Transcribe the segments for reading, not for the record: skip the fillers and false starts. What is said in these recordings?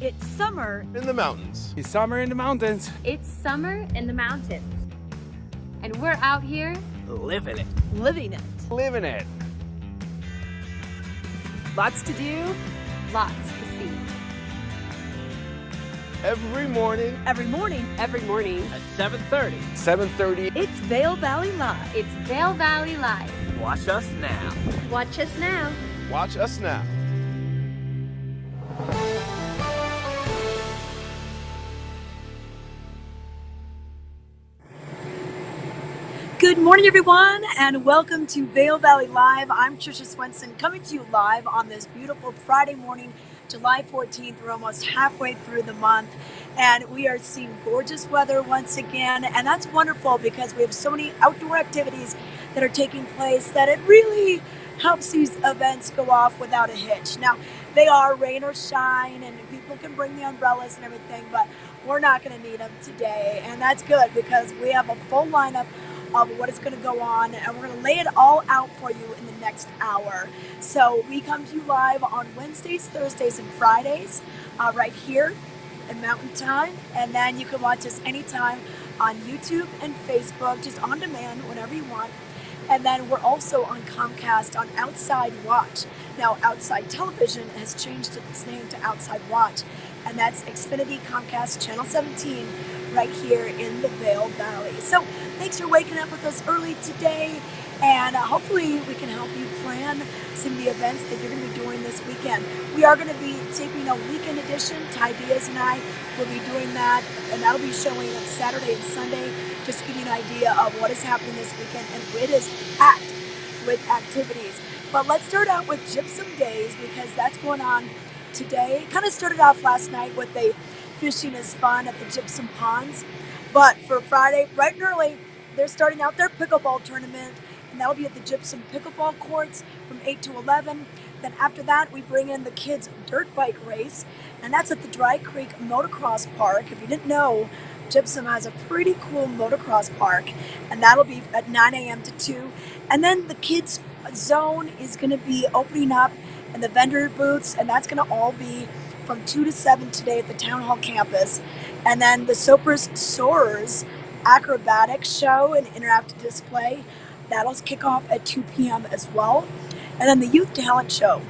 It's summer in the mountains. It's summer in the mountains. It's summer in the mountains. And we're out here Living it. living it. Living it. Lots to do lots to see. Every morning, every morning. Every morning. At 7:30. 7:30. It's Vail Valley Live. It's Vail Valley Live. Watch us now. Watch us now. Watch us now. Good morning, everyone, and welcome to Vail Valley Live. I'm Tricia Swinson, coming to you live on this beautiful Friday morning, July 14th. We're almost halfway through the month, and we are seeing gorgeous weather once again, and that's wonderful because we have so many outdoor activities that are taking place that it really helps these events go off without a hitch. Now, they are rain or shine, and people can bring the umbrellas and everything, but we're not going to need them today, and that's good because we have a full lineup of what is going to go on, and we're going to lay it all out for you in the next hour. So we come to you live on Wednesdays, Thursdays, and Fridays right here in Mountain Time, and then you can watch us anytime on YouTube and Facebook, just on demand whenever you want. And then we're also on Comcast on Outside Watch. Now, Outside Television has changed its name to Outside Watch, and that's Xfinity Comcast Channel 17 right here in the Vail Valley. So thanks for waking up with us early today, and hopefully we can help you plan some of the events that you're going to be doing this weekend. We are going to be taping a weekend edition. Ty Diaz and I will be doing that, and that'll be showing on Saturday and Sunday, just to give you an idea of what is happening this weekend, and it is packed with activities. But let's start out with Gypsum Days, because that's going on today. It kind of started off last night with a fishing is fun at the Gypsum Ponds, but for Friday, bright and early, they're starting out their pickleball tournament, and that'll be at the Gypsum pickleball courts from 8 to 11. Then after that, we bring in the kids' dirt bike race, and that's at the Dry Creek Motocross Park. If you didn't know, Gypsum has a pretty cool motocross park, and that'll be at 9 a.m. to 2. And then the kids' zone is going to be opening up in the vendor booths, and that's going to all be from 2 to 7 today at the Town Hall campus. And then the Soarers acrobatics show and interactive display, that'll kick off at 2 p.m. as well. And then the youth talent show.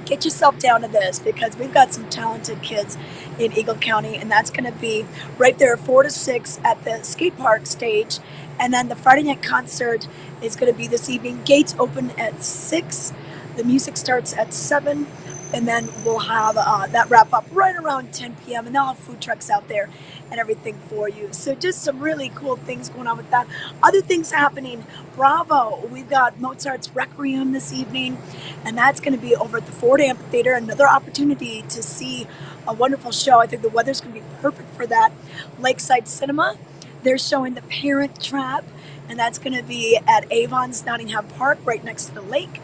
Get yourself down to this because we've got some talented kids in Eagle County, and that's going to be right there 4 to 6 at the skate park stage. And then the Friday night concert is going to be this evening. Gates open at 6. The music starts at 7. And then we'll have that wrap up right around 10 p.m. And they'll have food trucks out there and everything for you. So just some really cool things going on with that. Other things happening. Bravo. We've got Mozart's Requiem this evening. And that's going to be over at the Ford Amphitheater. Another opportunity to see a wonderful show. I think the weather's going to be perfect for that. Lakeside Cinema. They're showing The Parent Trap. And that's going to be at Avon's Nottingham Park right next to the lake.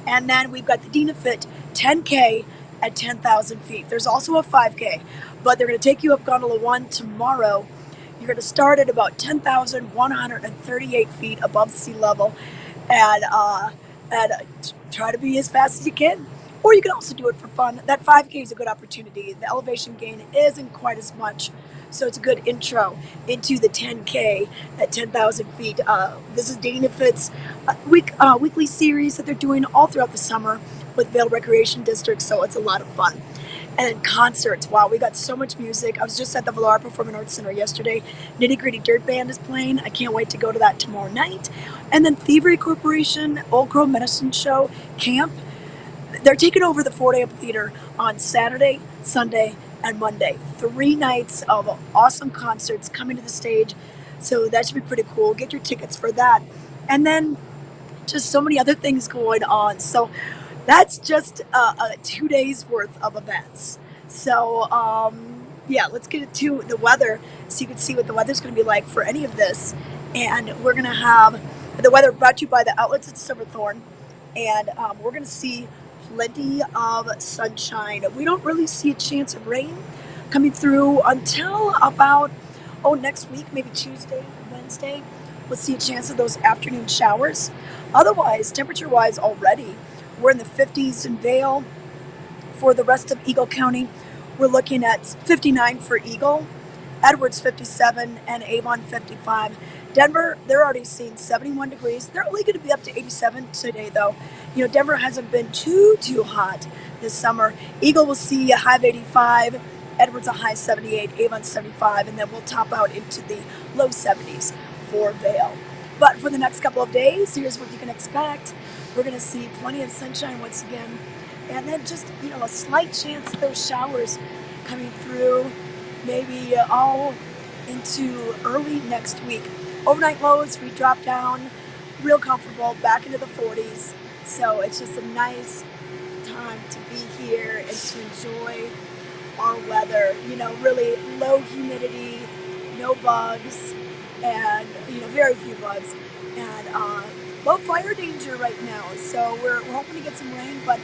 And then we've got the Dinafit 10K at 10,000 feet. There's also a 5K, but they're going to take you up Gondola 1 tomorrow. You're going to start at about 10,138 feet above sea level, and try to be as fast as you can. Or you can also do it for fun. That 5K is a good opportunity. The elevation gain isn't quite as much, so it's a good intro into the 10K at 10,000 feet. This is Dinafit's weekly series that they're doing all throughout the summer with Vail Recreation District, so it's a lot of fun. And then concerts. Wow, we got so much music. I was just at the Villar Performing Arts Center yesterday. Nitty Gritty Dirt Band is playing. I can't wait to go to that tomorrow night. And then Thievery Corporation, Old Crow Medicine Show, Camp. They're taking over the Ford Amphitheater on Saturday, Sunday, and Monday. 3 nights of awesome concerts coming to the stage. So that should be pretty cool. Get your tickets for that. And then just so many other things going on. So that's just 2 days worth of events. So yeah, let's get into the weather so you can see what the weather's going to be like for any of this. And we're going to have the weather brought to you by the outlets at Silverthorne. And we're going to see plenty of sunshine. We don't really see a chance of rain coming through until about next week, maybe Tuesday, Wednesday. We'll see a chance of those afternoon showers. Otherwise, temperature-wise already, we're in the 50s in Vail. For the rest of Eagle County, we're looking at 59 for Eagle, Edwards 57, and Avon 55. Denver, they're already seeing 71 degrees. They're only going to be up to 87 today, though. You know, Denver hasn't been too hot this summer. Eagle will see a high of 85, Edwards a high 78, Avon 75, and then we'll top out into the low 70s for Vail. But for the next couple of days, here's what you can expect. We're going to see plenty of sunshine once again, and then just, you know, a slight chance of those showers coming through, maybe all into early next week. Overnight lows, we drop down real comfortable back into the 40s. So it's just a nice time to be here and to enjoy our weather. You know, really low humidity, no bugs, and, you know, very few bugs, and low fire danger right now. So we're hoping to get some rain, but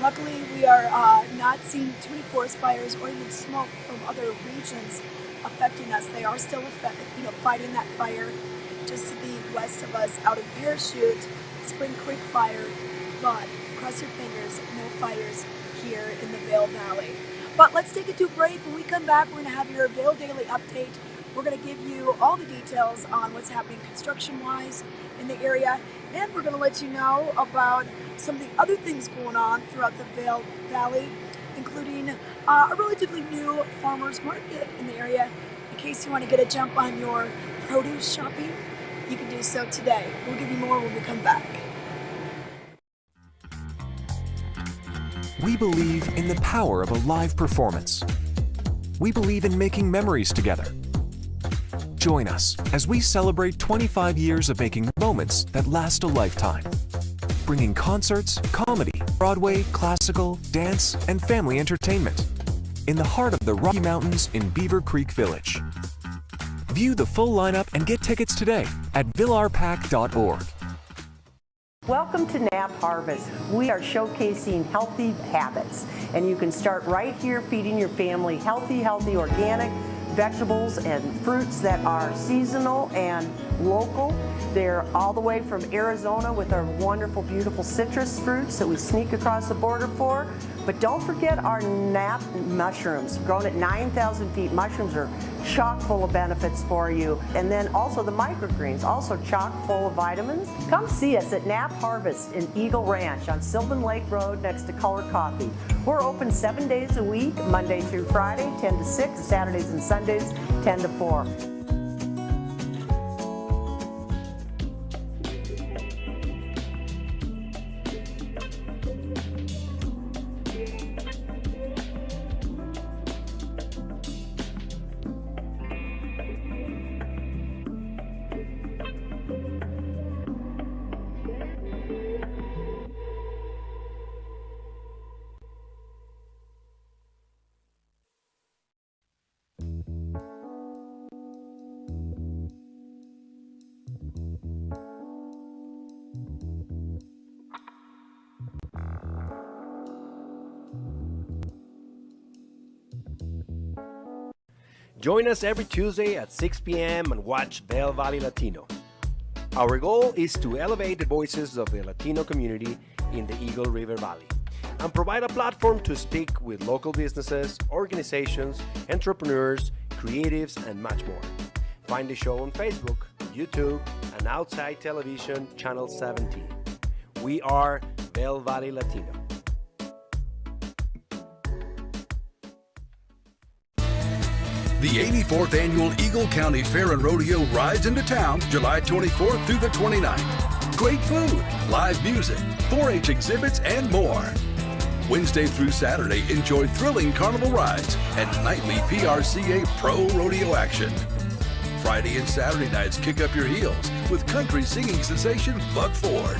luckily we are not seeing too many forest fires or even smoke from other regions affecting us. They are still fighting that fire just to the west of us out in Parachute, Spring Creek fire, but cross your fingers, no fires here in the Vail Valley. But let's take it to a break. When we come back, we're going to have your Vail Daily Update. We're going to give you all the details on what's happening construction-wise in the area, and we're going to let you know about some of the other things going on throughout the Vail Valley, including a relatively new farmers market in the area. In case you want to get a jump on your produce shopping, you can do so today. We'll give you more when we come back. We believe in the power of a live performance. We believe in making memories together. Join us as we celebrate 25 years of making moments that last a lifetime. Bringing concerts, comedy, Broadway, classical, dance, and family entertainment in the heart of the Rocky Mountains in Beaver Creek Village. View the full lineup and get tickets today at villarpack.org. Welcome to Nap Harvest. We are showcasing healthy habits, and you can start right here feeding your family healthy organic vegetables and fruits that are seasonal and local. They're all the way from Arizona with our wonderful, beautiful citrus fruits that we sneak across the border for. But don't forget our nap mushrooms, grown at 9,000 feet. Mushrooms are chock full of benefits for you. And then also the microgreens, also chock full of vitamins. Come see us at Nap Harvest in Eagle Ranch on Sylvan Lake Road next to Color Coffee. We're open 7 days a week, Monday through Friday, 10 to 6, Saturdays and Sundays, 10 to 4. Join us every Tuesday at 6 p.m. and watch Vail Valley Latino. Our goal is to elevate the voices of the Latino community in the Eagle River Valley and provide a platform to speak with local businesses, organizations, entrepreneurs, creatives, and much more. Find the show on Facebook, YouTube, and Outside Television Channel 17. We are Vail Valley Latino. The 84th Annual Eagle County Fair and Rodeo rides into town July 24th through the 29th. Great food, live music, 4-H exhibits, and more. Wednesday through Saturday, enjoy thrilling carnival rides and nightly PRCA Pro Rodeo action. Friday and Saturday nights kick up your heels with country singing sensation Buck Ford.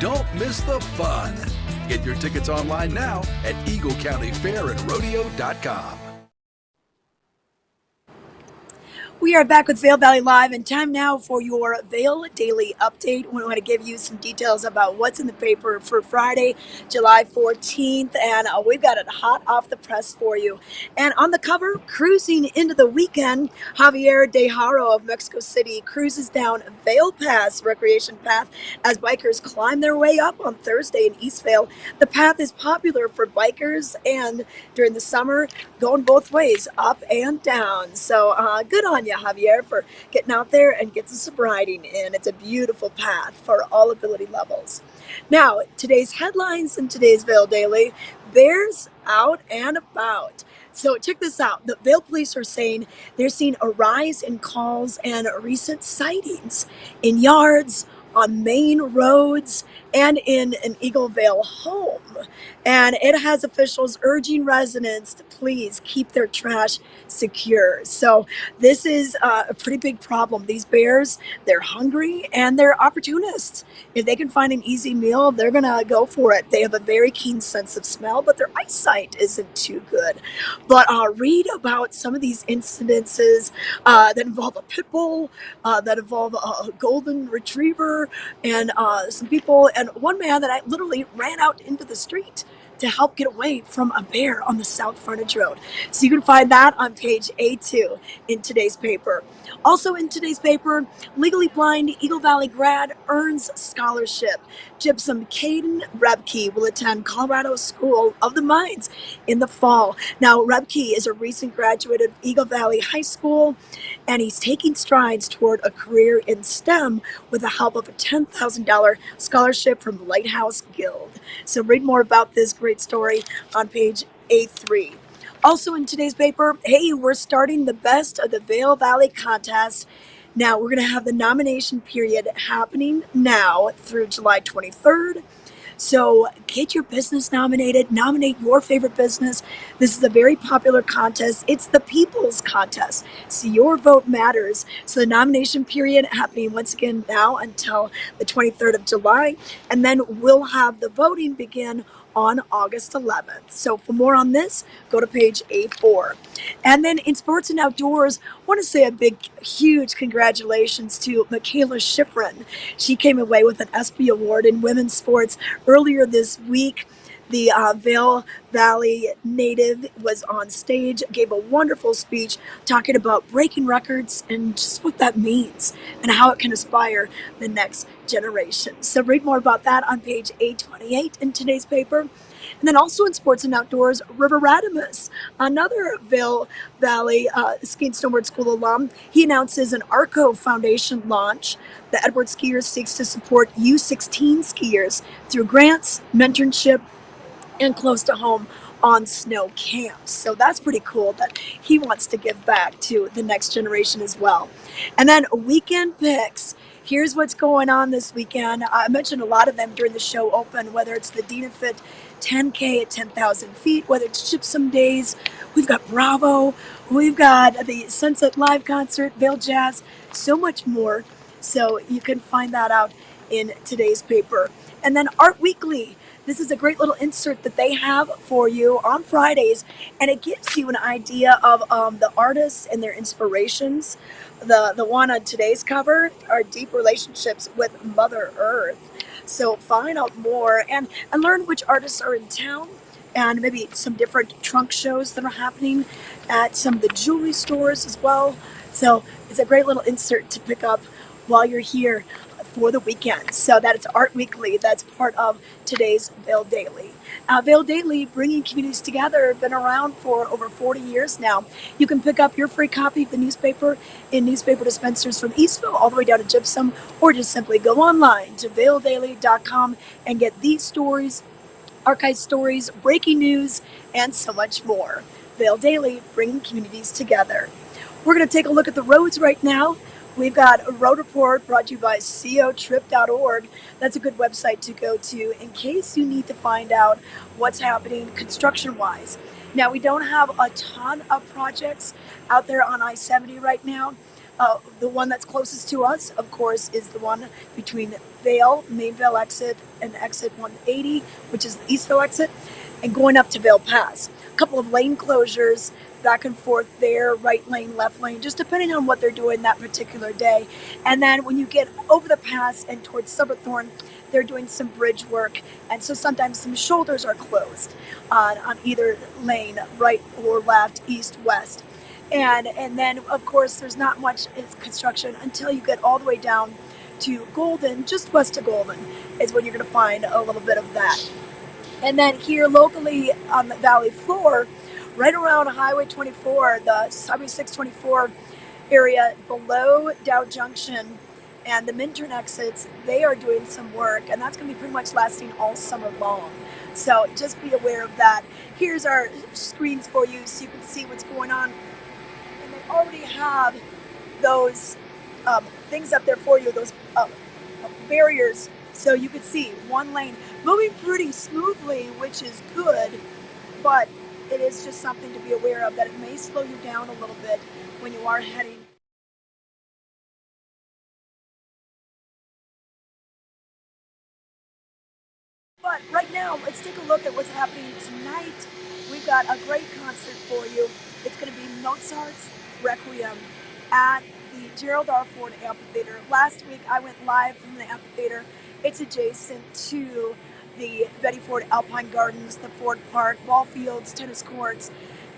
Don't miss the fun. Get your tickets online now at EagleCountyFairandRodeo.com. We are back with Vail Valley Live, and time now for your Vail Daily Update. We want to give you some details about what's in the paper for Friday, July 14th, and we've got it hot off the press for you. And on the cover, cruising into the weekend, Javier De Haro of Mexico City cruises down Vail Pass Recreation Path as bikers climb their way up on Thursday in East Vail. The path is popular for bikers, and during the summer, going both ways, up and down. So good on you, Javier, for getting out there and getting some riding in. It's a beautiful path for all ability levels. Now, today's headlines in today's Vail Daily: bears out and about. So check this out. The Vail police are saying they're seeing a rise in calls and recent sightings in yards, on main roads, and in an Eagle Vale home. And it has officials urging residents to please keep their trash secure. So this is a pretty big problem. These bears, they're hungry and they're opportunists. If they can find an easy meal, they're going to go for it. They have a very keen sense of smell, but their eyesight isn't too good. But read about some of these incidences that involve a pit bull, that involve a golden retriever, and some people, and one man that I literally ran out into the street to help get away from a bear on the South Frontage Road. So you can find that on page A2 in today's paper. Also in today's paper, legally blind Eagle Valley grad earns scholarship. Gypsum Caden Rebke will attend Colorado School of the Mines in the fall. Now, Rebke is a recent graduate of Eagle Valley High School, and he's taking strides toward a career in STEM with the help of a $10,000 scholarship from the Lighthouse Guild. So read more about this great story on page A3. Also in today's paper, hey, we're starting the Best of the Vail Valley contest. Now, we're going to have the nomination period happening now through July 23rd. So get your business nominated, nominate your favorite business. This is a very popular contest. It's the people's contest. So your vote matters. So the nomination period happening once again now until the 23rd of July. And then we'll have the voting begin on August 11th. So for more on this, go to page A4. And then in sports and outdoors, I want to say a big, huge congratulations to Michaela Schifrin. She came away with an ESPY award in women's sports earlier this week. The Vail Valley native was on stage, gave a wonderful speech talking about breaking records and just what that means and how it can inspire the next generation. So read more about that on page 828 in today's paper. And then also in sports and outdoors, River Radimus, another Vail Valley ski and snowboard school alum, he announces an ARCO Foundation launch. The Edward Skiers seeks to support U16 skiers through grants, mentorship, and close to home on snow camps. So that's pretty cool that he wants to give back to the next generation as well. And then weekend picks. Here's what's going on this weekend. I mentioned a lot of them during the show open, whether it's the Dynafit 10K at 10,000 feet, whether it's Gypsum Days, we've got Bravo, we've got the Sunset Live Concert, Vail Jazz, so much more. So you can find that out in today's paper. And then Art Weekly. This is a great little insert that they have for you on Fridays, and it gives you an idea of the artists and their inspirations. The one on today's cover are deep relationships with Mother Earth. So find out more and learn which artists are in town, and maybe some different trunk shows that are happening at some of the jewelry stores as well. So it's a great little insert to pick up while you're here for the weekend. So that is Art Weekly. That's part of today's Vail Daily. Vail Daily, bringing communities together, been around for over 40 years now. You can pick up your free copy of the newspaper in newspaper dispensers from Eastville all the way down to Gypsum, or just simply go online to vaildaily.com and get these stories, archive stories, breaking news, and so much more. Vail Daily, bringing communities together. We're going to take a look at the roads right now. We've got a road report brought to you by cotrip.org. That's a good website to go to in case you need to find out what's happening construction-wise. Now, we don't have a ton of projects out there on I-70 right now. The one that's closest to us, of course, is the one between Vail, Main Vail exit, and exit 180, which is the Eastville exit, and going up to Vail Pass. A couple of lane closures back and forth there, right lane, left lane, just depending on what they're doing that particular day. And then when you get over the pass and towards Silverthorne, they're doing some bridge work, and so sometimes some shoulders are closed on either lane, right or left, east, west. And then of course there's not much construction until you get all the way down to Golden, just west of Golden is when you're going to find a little bit of that. And then here locally on the valley floor, right around Highway 24, the Highway 624 area below Dow Junction and the Minturn exits, they are doing some work, and that's going to be pretty much lasting all summer long. So just be aware of that. Here's our screens for you so you can see what's going on. And they already have those things up there for you, those barriers, so you can see one lane moving pretty smoothly, which is good, but it is just something to be aware of, that it may slow you down a little bit when you are heading. But right now, let's take a look at what's happening tonight. We've got a great concert for you. It's going to be Mozart's Requiem at the Gerald R. Ford Amphitheater. Last week, I went live from the amphitheater. It's adjacent to the Betty Ford Alpine Gardens, the Ford Park, ball fields, tennis courts.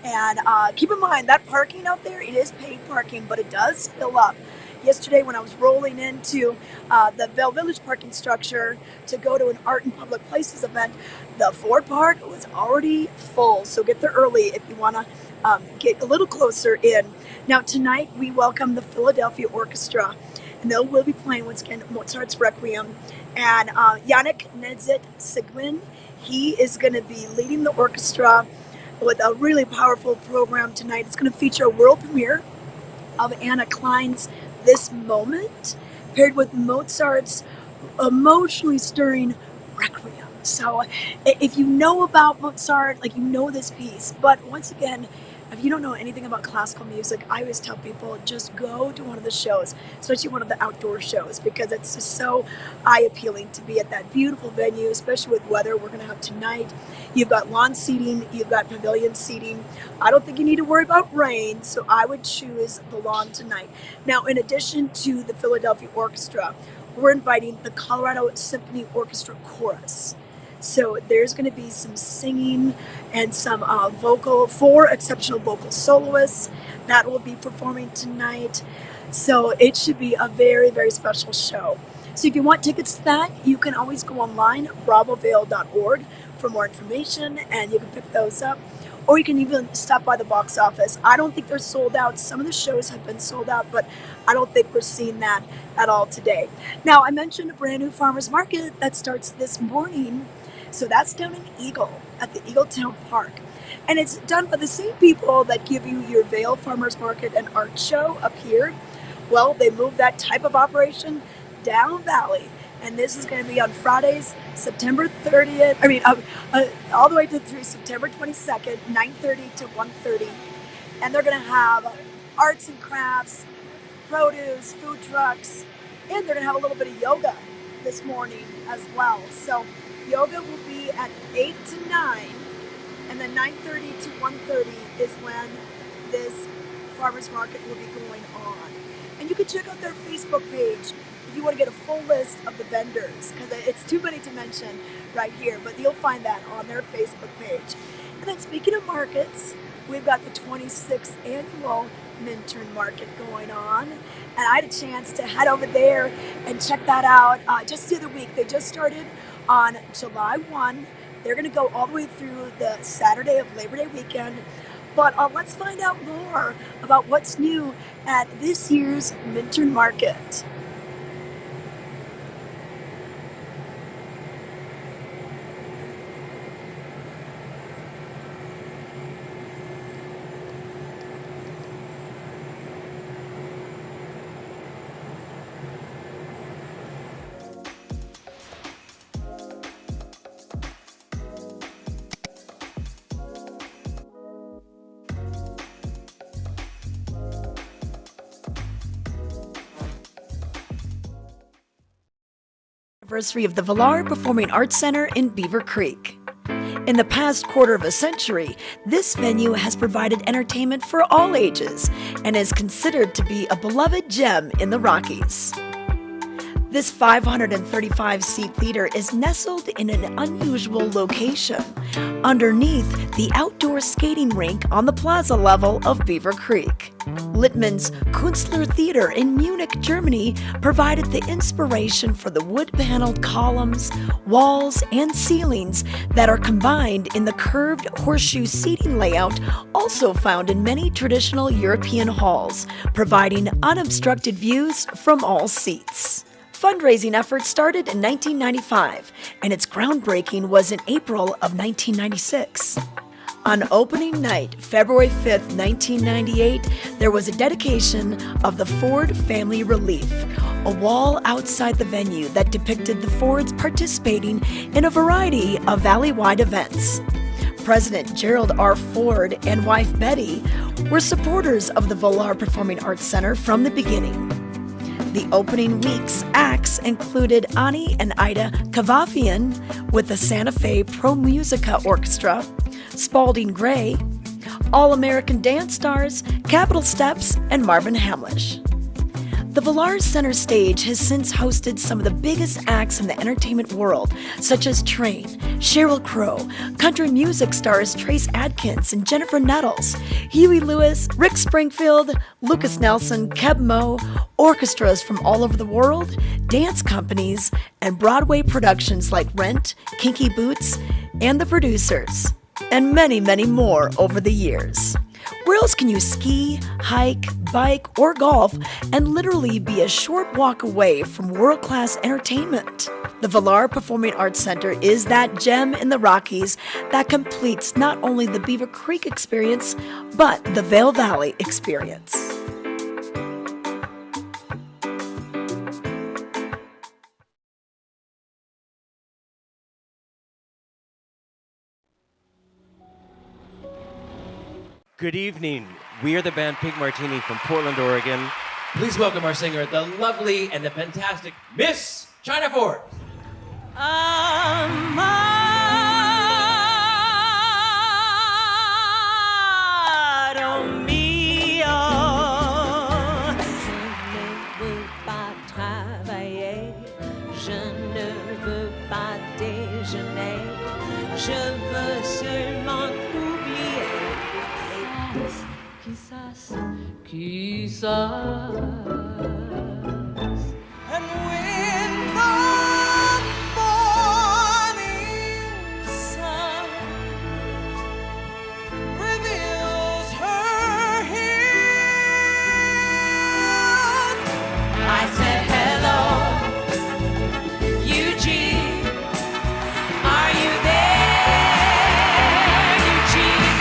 And keep in mind, that parking out there, it is paid parking, but it does fill up. Yesterday, when I was rolling into the Vail Village parking structure to go to an Art in Public Places event, the Ford Park was already full. So get there early if you want to get a little closer in. Now, tonight, we welcome the Philadelphia Orchestra, and they will be playing once again Mozart's Requiem. And Yannick Nedzit-Sigmund, he is going to be leading the orchestra with a really powerful program tonight. It's going to feature a world premiere of Anna Klein's This Moment, paired with Mozart's emotionally stirring Requiem. So if you know about Mozart, like, you know this piece, but once again, if you don't know anything about classical music, I always tell people, just go to one of the shows, especially one of the outdoor shows, because it's just so eye-appealing to be at that beautiful venue, especially with weather we're going to have tonight. You've got lawn seating, you've got pavilion seating. I don't think you need to worry about rain, so I would choose the lawn tonight. Now, in addition to the Philadelphia Orchestra, we're inviting the Colorado Symphony Orchestra Chorus. So there's going to be some singing and some four exceptional vocal soloists that will be performing tonight. So it should be a very, very special show. So if you want tickets to that, you can always go online, bravovail.org, for more information, and you can pick those up. Or you can even stop by the box office. I don't think they're sold out. Some of the shows have been sold out, but I don't think we're seeing that at all today. Now, I mentioned a brand new farmers market that starts this morning. So that's down in Eagle at the Eagletown Park. And it's done by the same people that give you your Vail Farmers Market and Art Show up here. Well, they moved that type of operation down valley. And this is going to be on Fridays, September 30th, all the way through September 22nd, 9:30 to 1:30. And they're going to have arts and crafts, produce, food trucks, and they're going to have a little bit of yoga this morning as well. So yoga will be at 8 to 9, and then 9:30 to 1:30 is when this farmers market will be going on. And you can check out their Facebook page if you want to get a full list of the vendors, because it's too many to mention right here, but you'll find that on their Facebook page. And then speaking of markets, we've got the 26th annual Minturn Market going on, and I had a chance to head over there and check that out just the other week. They just started on July 1. They're going to go all the way through the Saturday of Labor Day weekend. But let's find out more about what's new at this year's Minturn Market. Anniversary of the Villar Performing Arts Center in Beaver Creek. In the past quarter of a century, this venue has provided entertainment for all ages and is considered to be a beloved gem in the Rockies. This 535-seat theater is nestled in an unusual location, underneath the outdoor skating rink on the plaza level of Beaver Creek. Littmann's Künstler Theater in Munich, Germany provided the inspiration for the wood-paneled columns, walls, and ceilings that are combined in the curved horseshoe seating layout also found in many traditional European halls, providing unobstructed views from all seats. Fundraising efforts started in 1995, and its groundbreaking was in April of 1996. On opening night, February 5th, 1998, there was a dedication of the Ford Family Relief, a wall outside the venue that depicted the Fords participating in a variety of valley-wide events. President Gerald R. Ford and wife Betty were supporters of the Vail Performing Arts Center from the beginning. The opening week's acts included Ani and Ida Kavafian with the Santa Fe Pro Musica Orchestra, Spalding Gray, All-American Dance Stars, Capitol Steps, and Marvin Hamlish. The Vail Center stage has since hosted some of the biggest acts in the entertainment world, such as Train, Sheryl Crow, country music stars Trace Adkins and Jennifer Nettles, Huey Lewis, Rick Springfield, Lucas Nelson, Keb Mo, orchestras from all over the world, dance companies, and Broadway productions like Rent, Kinky Boots, and The Producers, and many, many more over the years. Where else can you ski, hike, bike, or golf and literally be a short walk away from world-class entertainment? The Vail Performing Arts Center is that gem in the Rockies that completes not only the Beaver Creek experience, but the Vail Valley experience. Good evening. We are the band Pink Martini from Portland, Oregon. Please welcome our singer, the lovely and the fantastic Miss China Ford. Amado mio, je ne veux pas travailler, je ne veux pas déjeuner, je veux seulement oublier. Quizás. And when the morning sun reveals her heels, I said hello, Eugene, are you there, Eugene?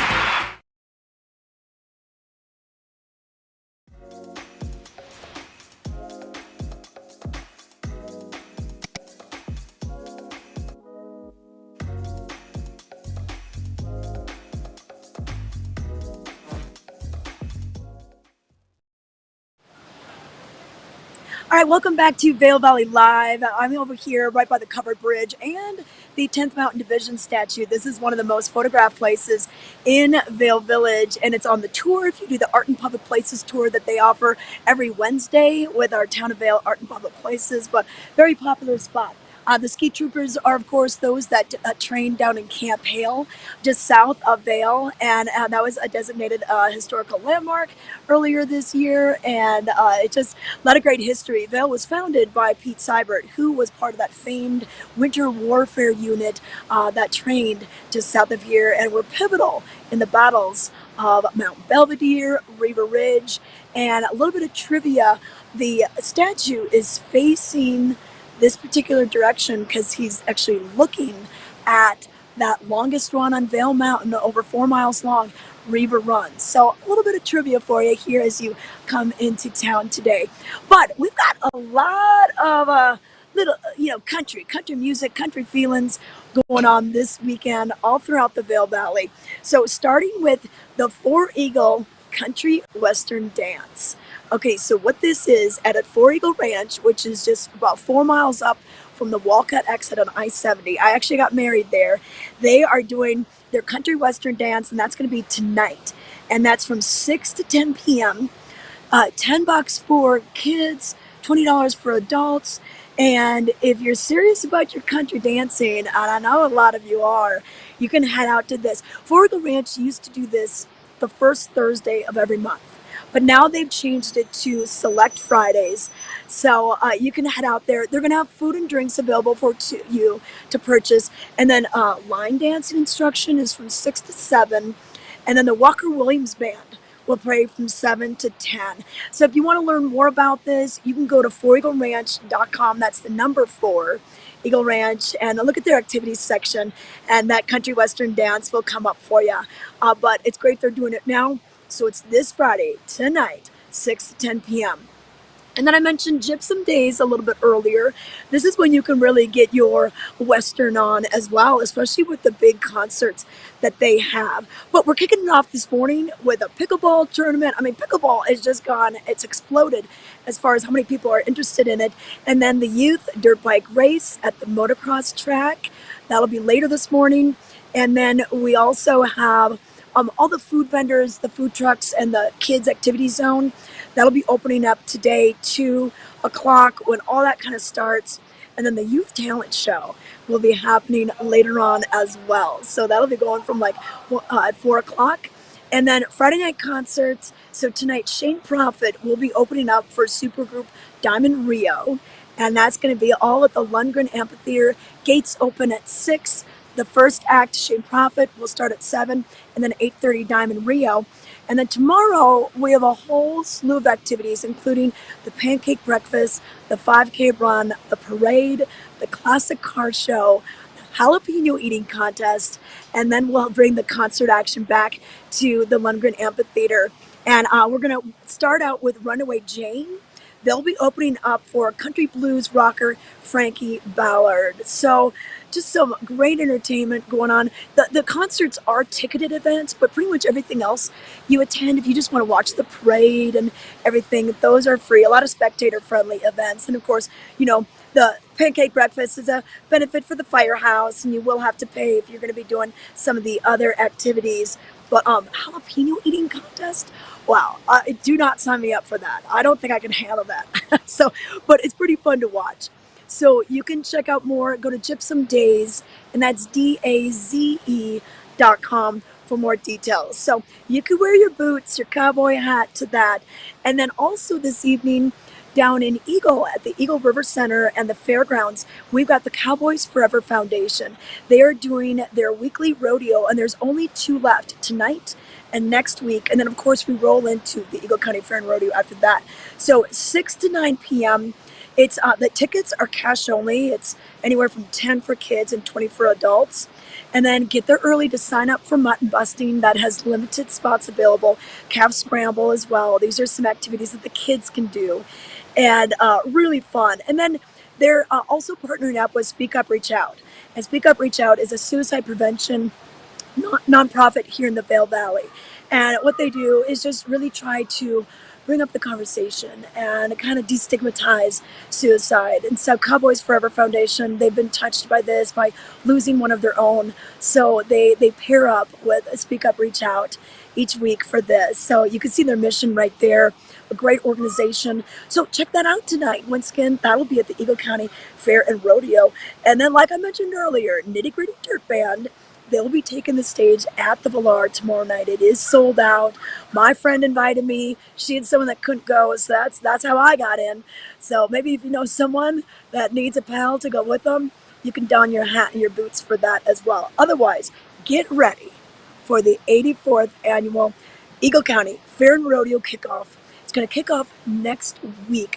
All right, welcome back to Vail Valley Live. I'm over here right by the covered bridge and the 10th Mountain Division statue. This is one of the most photographed places in Vail Village, and it's on the tour. If you do the Art and Public Places tour that they offer every Wednesday with our Town of Vail Art and Public Places, but very popular spot. The ski troopers are, of course, those that train down in Camp Hale, just south of Vail, and that was a designated historical landmark earlier this year, and it just a lot of great history. Vail was founded by Pete Seibert, who was part of that famed winter warfare unit that trained just south of here and were pivotal in the battles of Mount Belvedere, River Ridge, and a little bit of trivia. The statue is facing this particular direction because he's actually looking at that longest run on Vail Mountain, over 4 miles long, River Run. So a little bit of trivia for you here as you come into town today. But we've got a lot of little, country music, country feelings going on this weekend all throughout the Vail Valley. So starting with the Four Eagle Country Western Dance. Okay, so what this is at Four Eagle Ranch, which is just about 4 miles up from the Walcott exit on I-70. I actually got married there. They are doing their country western dance, and that's going to be tonight. And that's from 6 to 10 p.m. $10 for kids, $20 for adults. And if you're serious about your country dancing, and I know a lot of you are, you can head out to this. Florida Ranch used to do this the first Thursday of every month, but now they've changed it to select Fridays. So you can head out there. They're going to have food and drinks available for you to purchase. And then line dancing instruction is from 6 to 7. And then the Walker Williams Band will play from 7 to 10. So if you want to learn more about this, you can go to 4eagleranch.com. That's the number 4, Eagle Ranch, and look at their activities section, and that country western dance will come up for you. But it's great they're doing it now. So it's this Friday, tonight, 6 to 10 p.m. And then I mentioned Gypsum Days a little bit earlier. This is when you can really get your Western on as well, especially with the big concerts that they have. But we're kicking it off this morning with a pickleball tournament. I mean, pickleball has just gone, it's exploded as far as how many people are interested in it. And then the youth dirt bike race at the motocross track. That'll be later this morning. And then we also have all the food vendors, the food trucks, and the kids' activity zone. That'll be opening up today, 2 o'clock, when all that kind of starts. And then the youth talent show will be happening later on as well. So that'll be going from at 4 o'clock. And then Friday night concerts. So tonight, Shane Prophet will be opening up for supergroup Diamond Rio. And that's going to be all at the Lundgren Amphitheater. Gates open at 6. The first act, Shane Prophet, will start at 7, and then 8:30 Diamond Rio. And then tomorrow, we have a whole slew of activities, including the pancake breakfast, the 5K run, the parade, the classic car show, the jalapeno eating contest, and then we'll bring the concert action back to the Lundgren Amphitheater. And we're going to start out with Runaway Jane. They'll be opening up for country blues rocker Frankie Ballard. So just some great entertainment going on. The concerts are ticketed events, but pretty much everything else you attend, if you just want to watch the parade and everything, those are free. A lot of spectator-friendly events. And of course, the pancake breakfast is a benefit for the firehouse, and you will have to pay if you're going to be doing some of the other activities. But jalapeno eating contest, wow, do not sign me up for that. I don't think I can handle that. But it's pretty fun to watch. So you can check out more. Go to Gypsum Days, and that's DAZE.com for more details. So you can wear your boots, your cowboy hat to that. And then also this evening, down in Eagle at the Eagle River Center and the fairgrounds, we've got the Cowboys Forever Foundation. They are doing their weekly rodeo, and there's only 2 left, tonight and next week. And then, of course, we roll into the Eagle County Fair and Rodeo after that. So 6 to 9 p.m. It's the tickets are cash only. It's anywhere from 10 for kids and 20 for adults. And then get there early to sign up for mutton busting. That has limited spots available. Calf scramble as well. These are some activities that the kids can do, and really fun. And then they're also partnering up with Speak Up, Reach Out. And Speak Up, Reach Out is a suicide prevention nonprofit here in the Vail Valley. And what they do is just really try to bring up the conversation and kind of destigmatize suicide. And so Cowboys Forever Foundation, they've been touched by this, by losing one of their own. So they pair up with Speak Up, Reach Out each week for this. So you can see their mission right there. A great organization. So check that out tonight. Once again, that'll be at the Eagle County Fair and Rodeo. And then, like I mentioned earlier, Nitty Gritty Dirt Band, they'll be taking the stage at the Villard tomorrow night. It is sold out. My friend invited me. She had someone that couldn't go, so that's how I got in. So maybe if you know someone that needs a pal to go with them, you can don your hat and your boots for that as well. Otherwise, get ready for the 84th annual Eagle County Fair and Rodeo kickoff. It's going to kick off next week,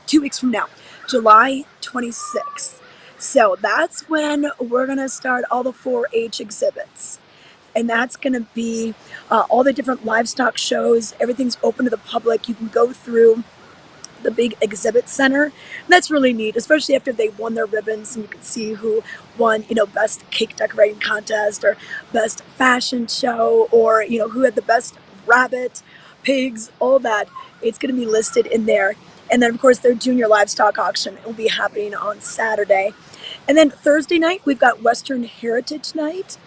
2 weeks from now, July 26th. So that's when we're going to start all the 4-H exhibits. And that's going to be all the different livestock shows. Everything's open to the public. You can go through the big exhibit center. And that's really neat, especially after they won their ribbons, and you can see who won, best cake decorating contest or best fashion show, or, who had the best rabbit, pigs, all that. It's going to be listed in there. And then, of course, their junior livestock auction will be happening on Saturday. And then Thursday night, we've got Western Heritage Night.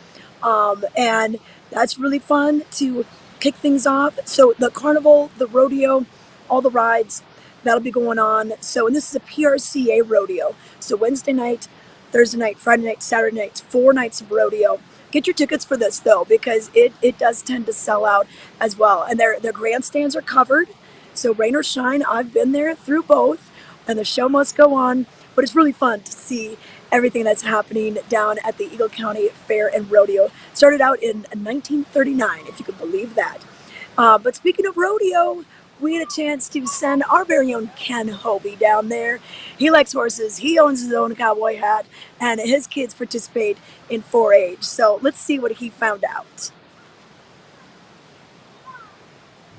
And that's really fun to kick things off. So the carnival, the rodeo, all the rides, that'll be going on. So, and this is a PRCA rodeo. So Wednesday night, Thursday night, Friday night, Saturday night, 4 nights of rodeo. Get your tickets for this though, because it does tend to sell out as well. And their grandstands are covered. So rain or shine, I've been there through both, and the show must go on. But it's really fun to see everything that's happening down at the Eagle County Fair and Rodeo. Started out in 1939, if you can believe that. But speaking of rodeo, we had a chance to send our very own Ken Hobie down there. He likes horses, he owns his own cowboy hat, and his kids participate in 4-H. So let's see what he found out.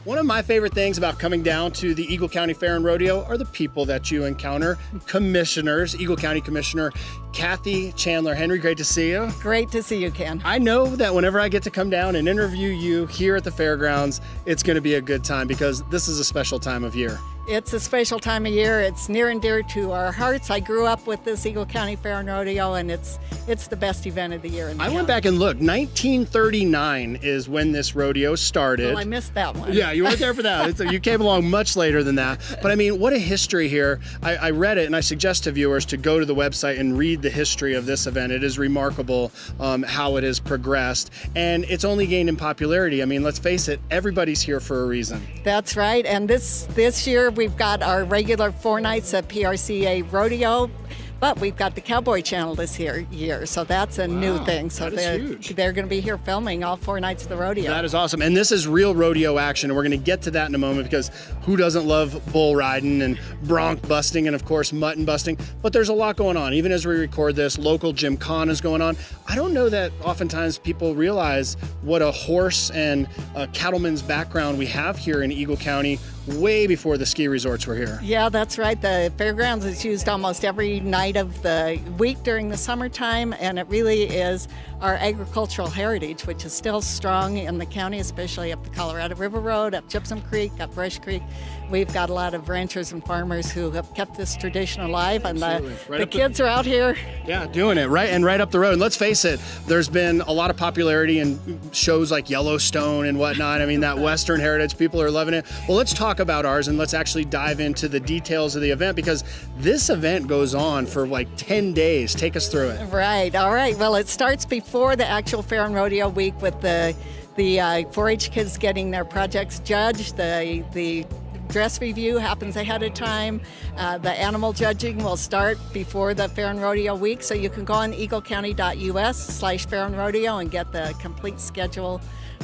One of my favorite things about coming down to the Eagle County Fair and Rodeo are the people that you encounter. Commissioners, Eagle County Commissioner Kathy Chandler Henry, great to see you. Great to see you, Ken. I know that whenever I get to come down and interview you here at the fairgrounds, it's going to be a good time because this is a special time of year. It's a special time of year. It's near and dear to our hearts. I grew up with this Eagle County Fair and Rodeo, and it's the best event of the year. In the county. Went back and looked. 1939 is when this rodeo started. Well, I missed that one. Yeah, you weren't there for that. You came along much later than that. But I mean, what a history here. I read it, and I suggest to viewers to go to the website and read the history of this event. It is remarkable how it has progressed, and it's only gained in popularity. I mean, let's face it, everybody's here for a reason. That's right. And this year, we've got our regular 4 nights of PRCA rodeo, but we've got the Cowboy Channel this year, so that's a new thing. So they're going to be here filming all 4 nights of the rodeo. That is awesome. And this is real rodeo action, and we're going to get to that in a moment because who doesn't love bull riding and bronc busting and, of course, mutton busting? But there's a lot going on. Even as we record this, local gymkhana is going on. I don't know that oftentimes people realize what a horse and a cattleman's background we have here in Eagle County way before the ski resorts were here. Yeah, that's right. The fairgrounds is used almost every night of the week during the summertime, and it really is our agricultural heritage, which is still strong in the county, especially up the Colorado River Road, up Gypsum Creek, up Brush Creek. We've got a lot of ranchers and farmers who have kept this tradition alive, and the kids are out here. Yeah, doing it, right? And right up the road. And let's face it, there's been a lot of popularity in shows like Yellowstone and whatnot. I mean, that Western heritage, people are loving it. Well, let's talk about ours and let's actually dive into the details of the event because this event goes on for like 10 days. Take us through it. Right, all right. Well, it starts before the actual Fair and Rodeo week with the 4-H kids getting their projects judged. The dress review happens ahead of time. The animal judging will start before the Fair and Rodeo week, so you can go on eaglecounty.us/Fair and Rodeo and get the complete schedule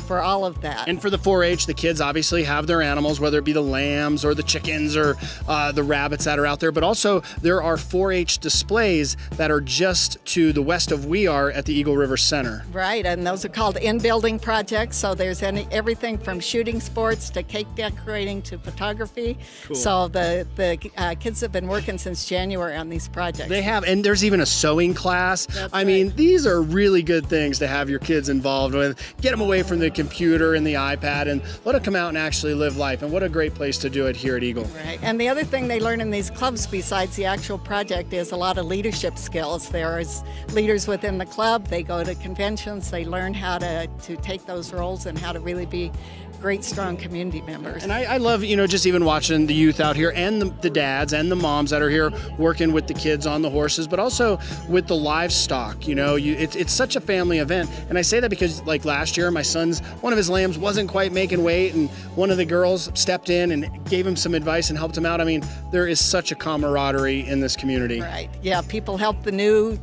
for all of that. And for the 4-H, the kids obviously have their animals, whether it be the lambs or the chickens or the rabbits that are out there, but also there are 4-H displays that are just to the west of we are at the Eagle River Center. Right, and those are called in-building projects, so there's everything from shooting sports to cake decorating to photography. Cool. So the kids have been working since January on these projects. They have, and there's even a sewing class. That's I mean, these are really good things to have your kids involved with. Get them away from the computer and the iPad and let them come out and actually live life. And what a great place to do it here at Eagle. Right. And the other thing they learn in these clubs besides the actual project is a lot of leadership skills. There's leaders within the club. They go to conventions. They learn how to take those roles and how to really be great, strong community members. And I love, just even watching the youth out here and the dads and the moms that are here working with the kids on the horses, but also with the livestock. It's such a family event. And I say that because like last year, my son's, one of his lambs wasn't quite making weight, and one of the girls stepped in and gave him some advice and helped him out. I mean, there is such a camaraderie in this community. Right. Yeah, people help the new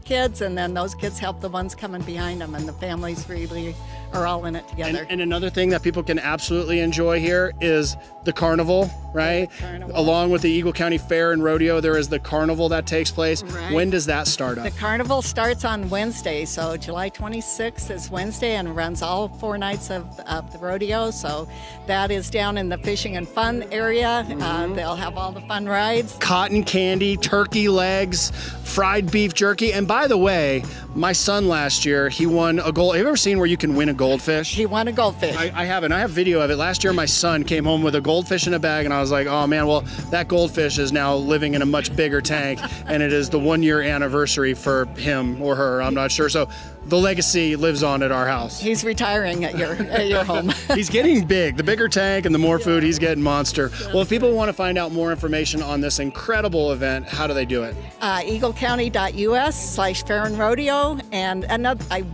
kids, and then those kids help the ones coming behind them, and the families really are all in it together. And another thing that people can absolutely enjoy here is the carnival, right? Along with the Eagle County Fair and Rodeo, there is the carnival that takes place. Right. When does that start up? The carnival starts on Wednesday, so July 26th is Wednesday and runs all 4 nights of the rodeo. So that is down in the fishing and fun area. They'll have all the fun rides. Cotton candy, turkey legs, fried beef jerky. And by the way, my son last year, he won a gold. Have you ever seen where you can win a goldfish? He won a goldfish. I haven't. I have video of it. Last year, my son came home with a goldfish in a bag, and I was like, oh man, well, that goldfish is now living in a much bigger tank, and it is the 1 year anniversary for him or her, I'm not sure. So the legacy lives on at our house. He's retiring at your home. He's getting big. The bigger tank and the more food, he's getting monster. Well, if people want to find out more information on this incredible event, how do they do it? EagleCounty.us/Fair and Rodeo. And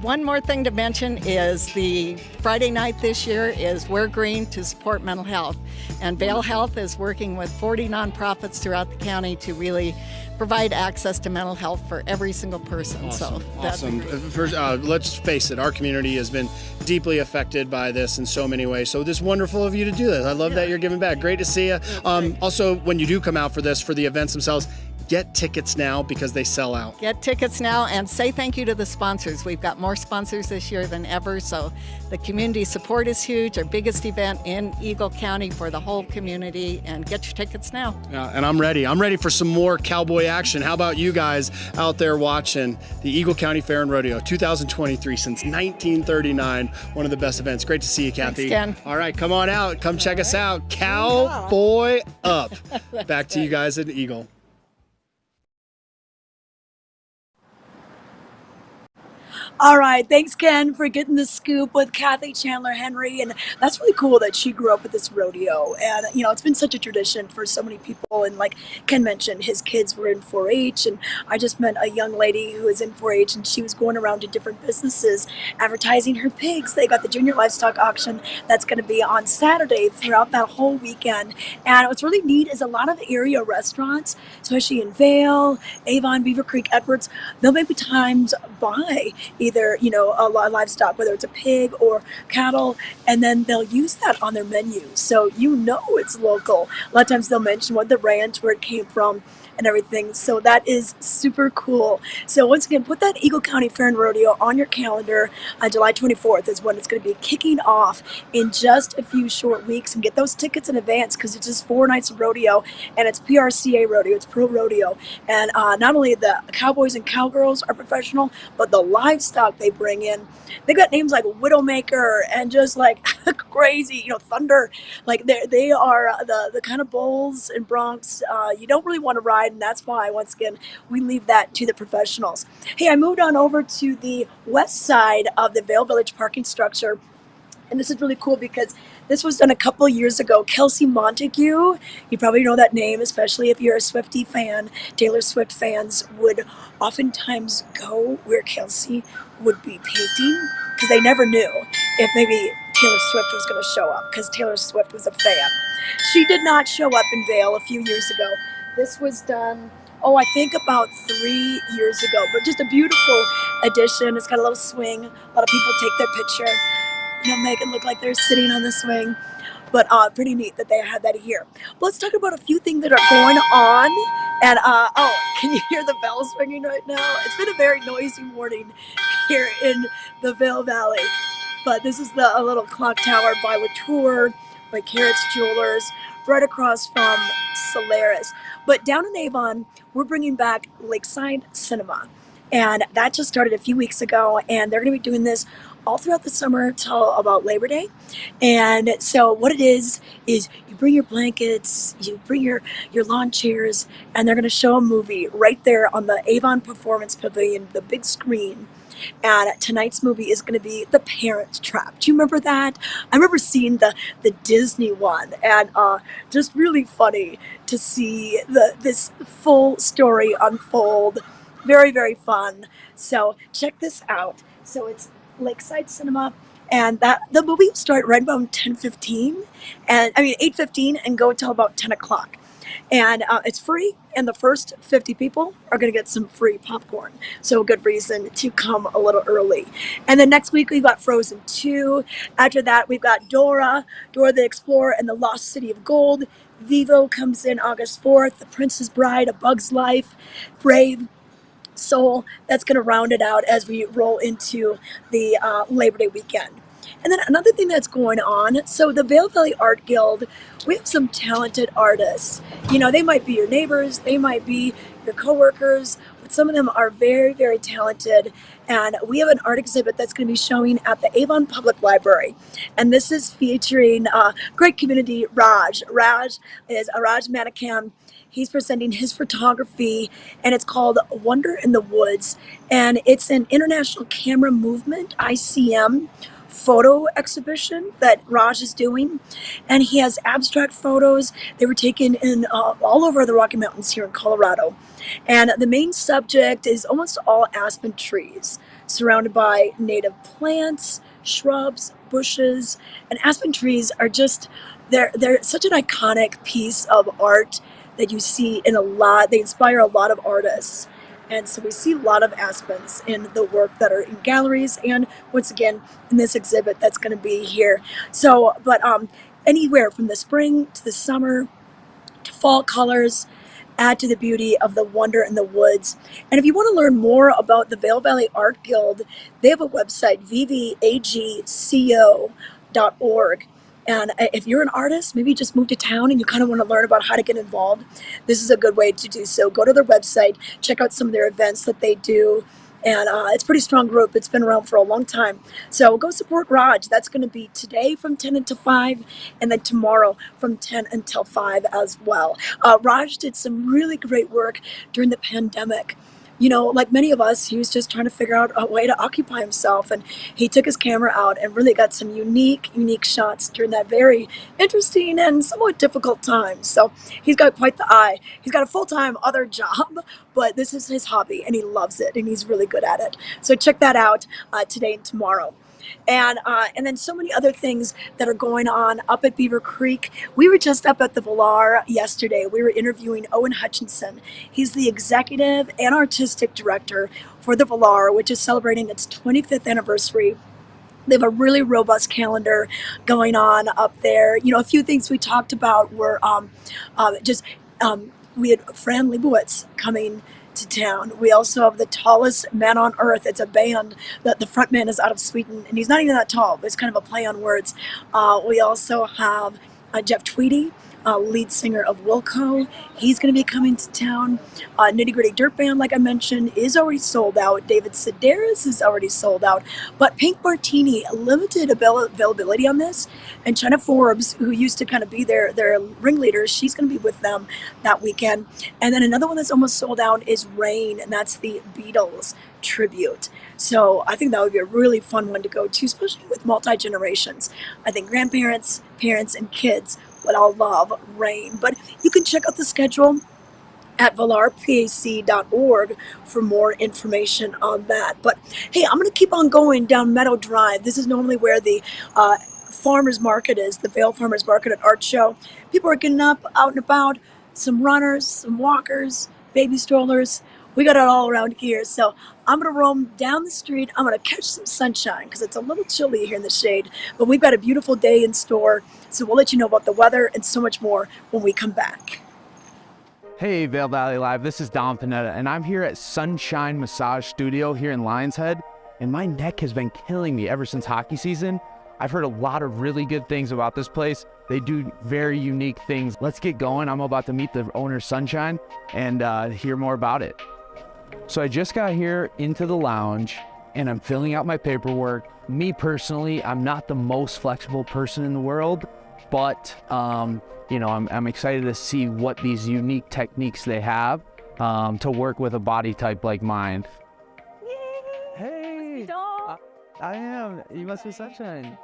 one more thing to mention is the Friday night this year is Wear Green to support mental health. And Vail Health is working with 40 nonprofits throughout the county to really provide access to mental health for every single person. Awesome. So that's awesome. Let's face it, our community has been deeply affected by this in so many ways. So this is wonderful of you to do this. I love that you're giving back. Great to see you. Also, when you do come out for this, for the events themselves, get tickets now because they sell out. Get tickets now and say thank you to the sponsors. We've got more sponsors this year than ever, so the community support is huge. Our biggest event in Eagle County for the whole community, and get your tickets now. Yeah, and I'm ready. I'm ready for some more cowboy action. How about you guys out there watching the Eagle County Fair and Rodeo 2023 since 1939? One of the best events. Great to see you, Kathy. Thanks, Ken. All right, come on out. Come check us out. Cowboy up. Back to you guys at Eagle. All right, thanks Ken for getting the scoop with Kathy Chandler Henry, and that's really cool that she grew up with this rodeo. And it's been such a tradition for so many people. And like Ken mentioned, his kids were in 4-H, and I just met a young lady who is in 4-H, and she was going around to different businesses advertising her pigs. They got the junior livestock auction that's going to be on Saturday throughout that whole weekend. And what's really neat is a lot of area restaurants, especially in Vail, Avon, Beaver Creek, Edwards, they'll maybe times buy either a livestock, whether it's a pig or cattle, and then they'll use that on their menu, so it's local. A lot of times they'll mention what the ranch, where it came from, and everything. So that is super cool. So once again, put that Eagle County Fair and Rodeo on your calendar. July 24th is when it's going to be kicking off in just a few short weeks, and get those tickets in advance because it's just 4 nights of rodeo, and it's PRCA rodeo, it's pro rodeo. And not only the cowboys and cowgirls are professional, but the livestock they bring in, they got names like Widowmaker and just like crazy, Thunder. Like they are the kind of bulls and broncs you don't really want to ride, and that's why once again we leave that to the professionals. Hey, I moved on over to the west side of the Vail Village parking structure, and this is really cool because this was done a couple years ago. Kelsey Montague, you probably know that name, especially if you're a Swiftie fan. Taylor Swift fans would oftentimes go where Kelsey would be painting because they never knew if maybe Taylor Swift was going to show up, because Taylor Swift was a fan. She did not show up in Vail a few years ago. This was done, I think about 3 years ago, but just a beautiful addition. It's got a little swing. A lot of people take their picture, make it look like they're sitting on the swing. But pretty neat that they had that here. But let's talk about a few things that are going on. And can you hear the bells ringing right now? It's been a very noisy morning here in the Vail Valley. But this is a little clock tower by Latour, by Carrots Jewelers, right across from Solaris. But down in Avon, we're bringing back Lakeside Cinema. And that just started a few weeks ago, and they're going to be doing this all throughout the summer till about Labor Day. And so what it is you bring your blankets, you bring your lawn chairs, and they're going to show a movie right there on the Avon Performance Pavilion, the big screen. And tonight's movie is going to be The Parent Trap. Do you remember that? I remember seeing the Disney one, and just really funny to see this full story unfold. Very, very fun. So check this out. So it's Lakeside Cinema, and the movie will start right about 8:15 and go until about 10 o'clock. And it's free, and the first 50 people are going to get some free popcorn. So a good reason to come a little early. And then next week we've got Frozen 2. After that we've got Dora the Explorer and the Lost City of Gold. Vivo comes in August 4th. The Princess Bride, A Bug's Life, Brave Soul. That's going to round it out as we roll into the Labor Day weekend. And then another thing that's going on, so the Vail Valley Art Guild, we have some talented artists. They might be your neighbors, they might be your coworkers, but some of them are very, very talented. And we have an art exhibit that's going to be showing at the Avon Public Library. And this is featuring great community Raj. Raj is a Raj Manikan. He's presenting his photography, and it's called Wonder in the Woods. And it's an International Camera Movement, ICM, photo exhibition that Raj is doing. And he has abstract photos. They were taken in all over the Rocky Mountains here in Colorado. And the main subject is almost all aspen trees, surrounded by native plants, shrubs, bushes. And aspen trees are just, they're such an iconic piece of art that you see in a lot. They inspire a lot of artists. And so we see a lot of aspens in the work that are in galleries and once again in this exhibit that's going to be here. So, but anywhere from the spring to the summer to fall colors add to the beauty of the wonder in the woods. And if you want to learn more about the Vail Valley Art Guild, they have a website, vvagco.org. And if you're an artist, maybe you just moved to town and you kind of want to learn about how to get involved, this is a good way to do so. Go to their website, check out some of their events that they do. And it's a pretty strong group. It's been around for a long time. So go support Raj. That's going to be today from 10 until 5 and then tomorrow from 10 until 5 as well. Raj did some really great work during the pandemic. You know, like many of us, he was just trying to figure out a way to occupy himself. And he took his camera out and really got some unique shots during that very interesting and somewhat difficult time. So he's got quite the eye. He's got a full-time other job, but this is his hobby and he loves it and he's really good at it. So check that out today and tomorrow. And then so many other things that are going on up at Beaver Creek. We were just up at the Villar yesterday. We were interviewing Owen Hutchinson. He's the executive and artistic director for the Villar, which is celebrating its 25th anniversary. They have a really robust calendar going on up there. You know, a few things we talked about were we had Fran Lebowitz coming to town. We also have the tallest man on earth. It's a band that the front man is out of Sweden, and he's not even that tall, but it's kind of a play on words. We also have Jeff Tweedy, lead singer of Wilco. He's going to be coming to town. Nitty Gritty Dirt Band, like I mentioned, is already sold out. David Sedaris is already sold out. But Pink Martini, limited availability on this. And China Forbes, who used to kind of be their ringleader, she's going to be with them that weekend. And then another one that's almost sold out is Rain, and that's the Beatles tribute. So I think that would be a really fun one to go to, especially with multi-generations. I think grandparents, parents, and kids would all love Rain. But you can check out the schedule at villarpac.org for more information on that. But hey, I'm going to keep on going down Meadow Drive. This is normally where the farmers market is, the Vail Farmers Market and Art Show. People are getting up, out and about, some runners, some walkers, baby strollers. We got it all around here. So I'm going to roam down the street. I'm going to catch some sunshine because it's a little chilly here in the shade. But we've got a beautiful day in store. So we'll let you know about the weather and so much more when we come back. Hey, Vail Valley Live. This is Don Panetta, and I'm here at Sunshine Massage Studio here in Lions Head. And my neck has been killing me ever since hockey season. I've heard a lot of really good things about this place. They do very unique things. Let's get going. I'm about to meet the owner, Sunshine, and hear more about it. So I just got here into the lounge and I'm filling out my paperwork. Me personally, I'm not the most flexible person in the world, but you know, I'm excited to see what these unique techniques they have to work with a body type like mine. Hey, I am. You must be Sunshine.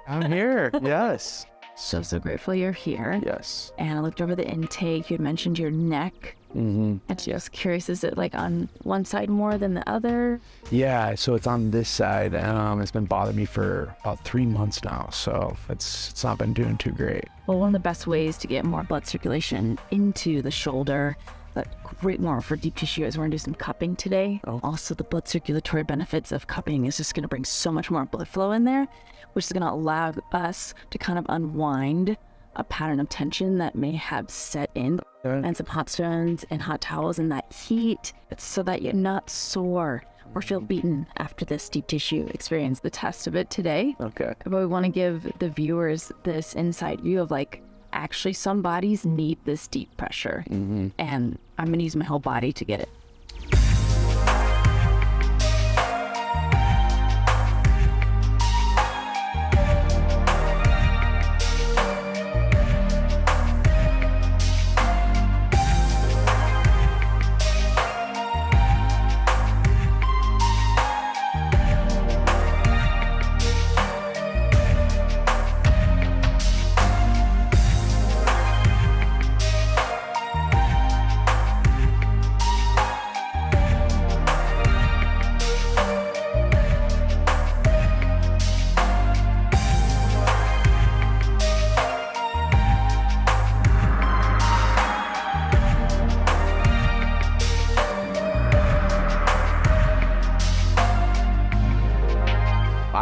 I'm here. Yes. So grateful you're here. Yes. And I looked over the intake. You had mentioned your neck. Mm-hmm. And just curious, is it like on one side more than the other? Yeah, so it's on this side. It's been bothering me for about 3 months now, so it's not been doing too great. Well, one of the best ways to get more blood circulation into the shoulder, but great more for deep tissue, is we're going to do some cupping today. Oh. Also, the blood circulatory benefits of cupping is just going to bring so much more blood flow in there, which is going to allow us to kind of unwind a pattern of tension that may have set in, and some hot stones and hot towels and that heat, so that you're not sore or feel beaten after this deep tissue experience. The test of it today. Okay. But we want to give the viewers this inside view of like, actually some bodies need this deep pressure, and I'm going to use my whole body to get it.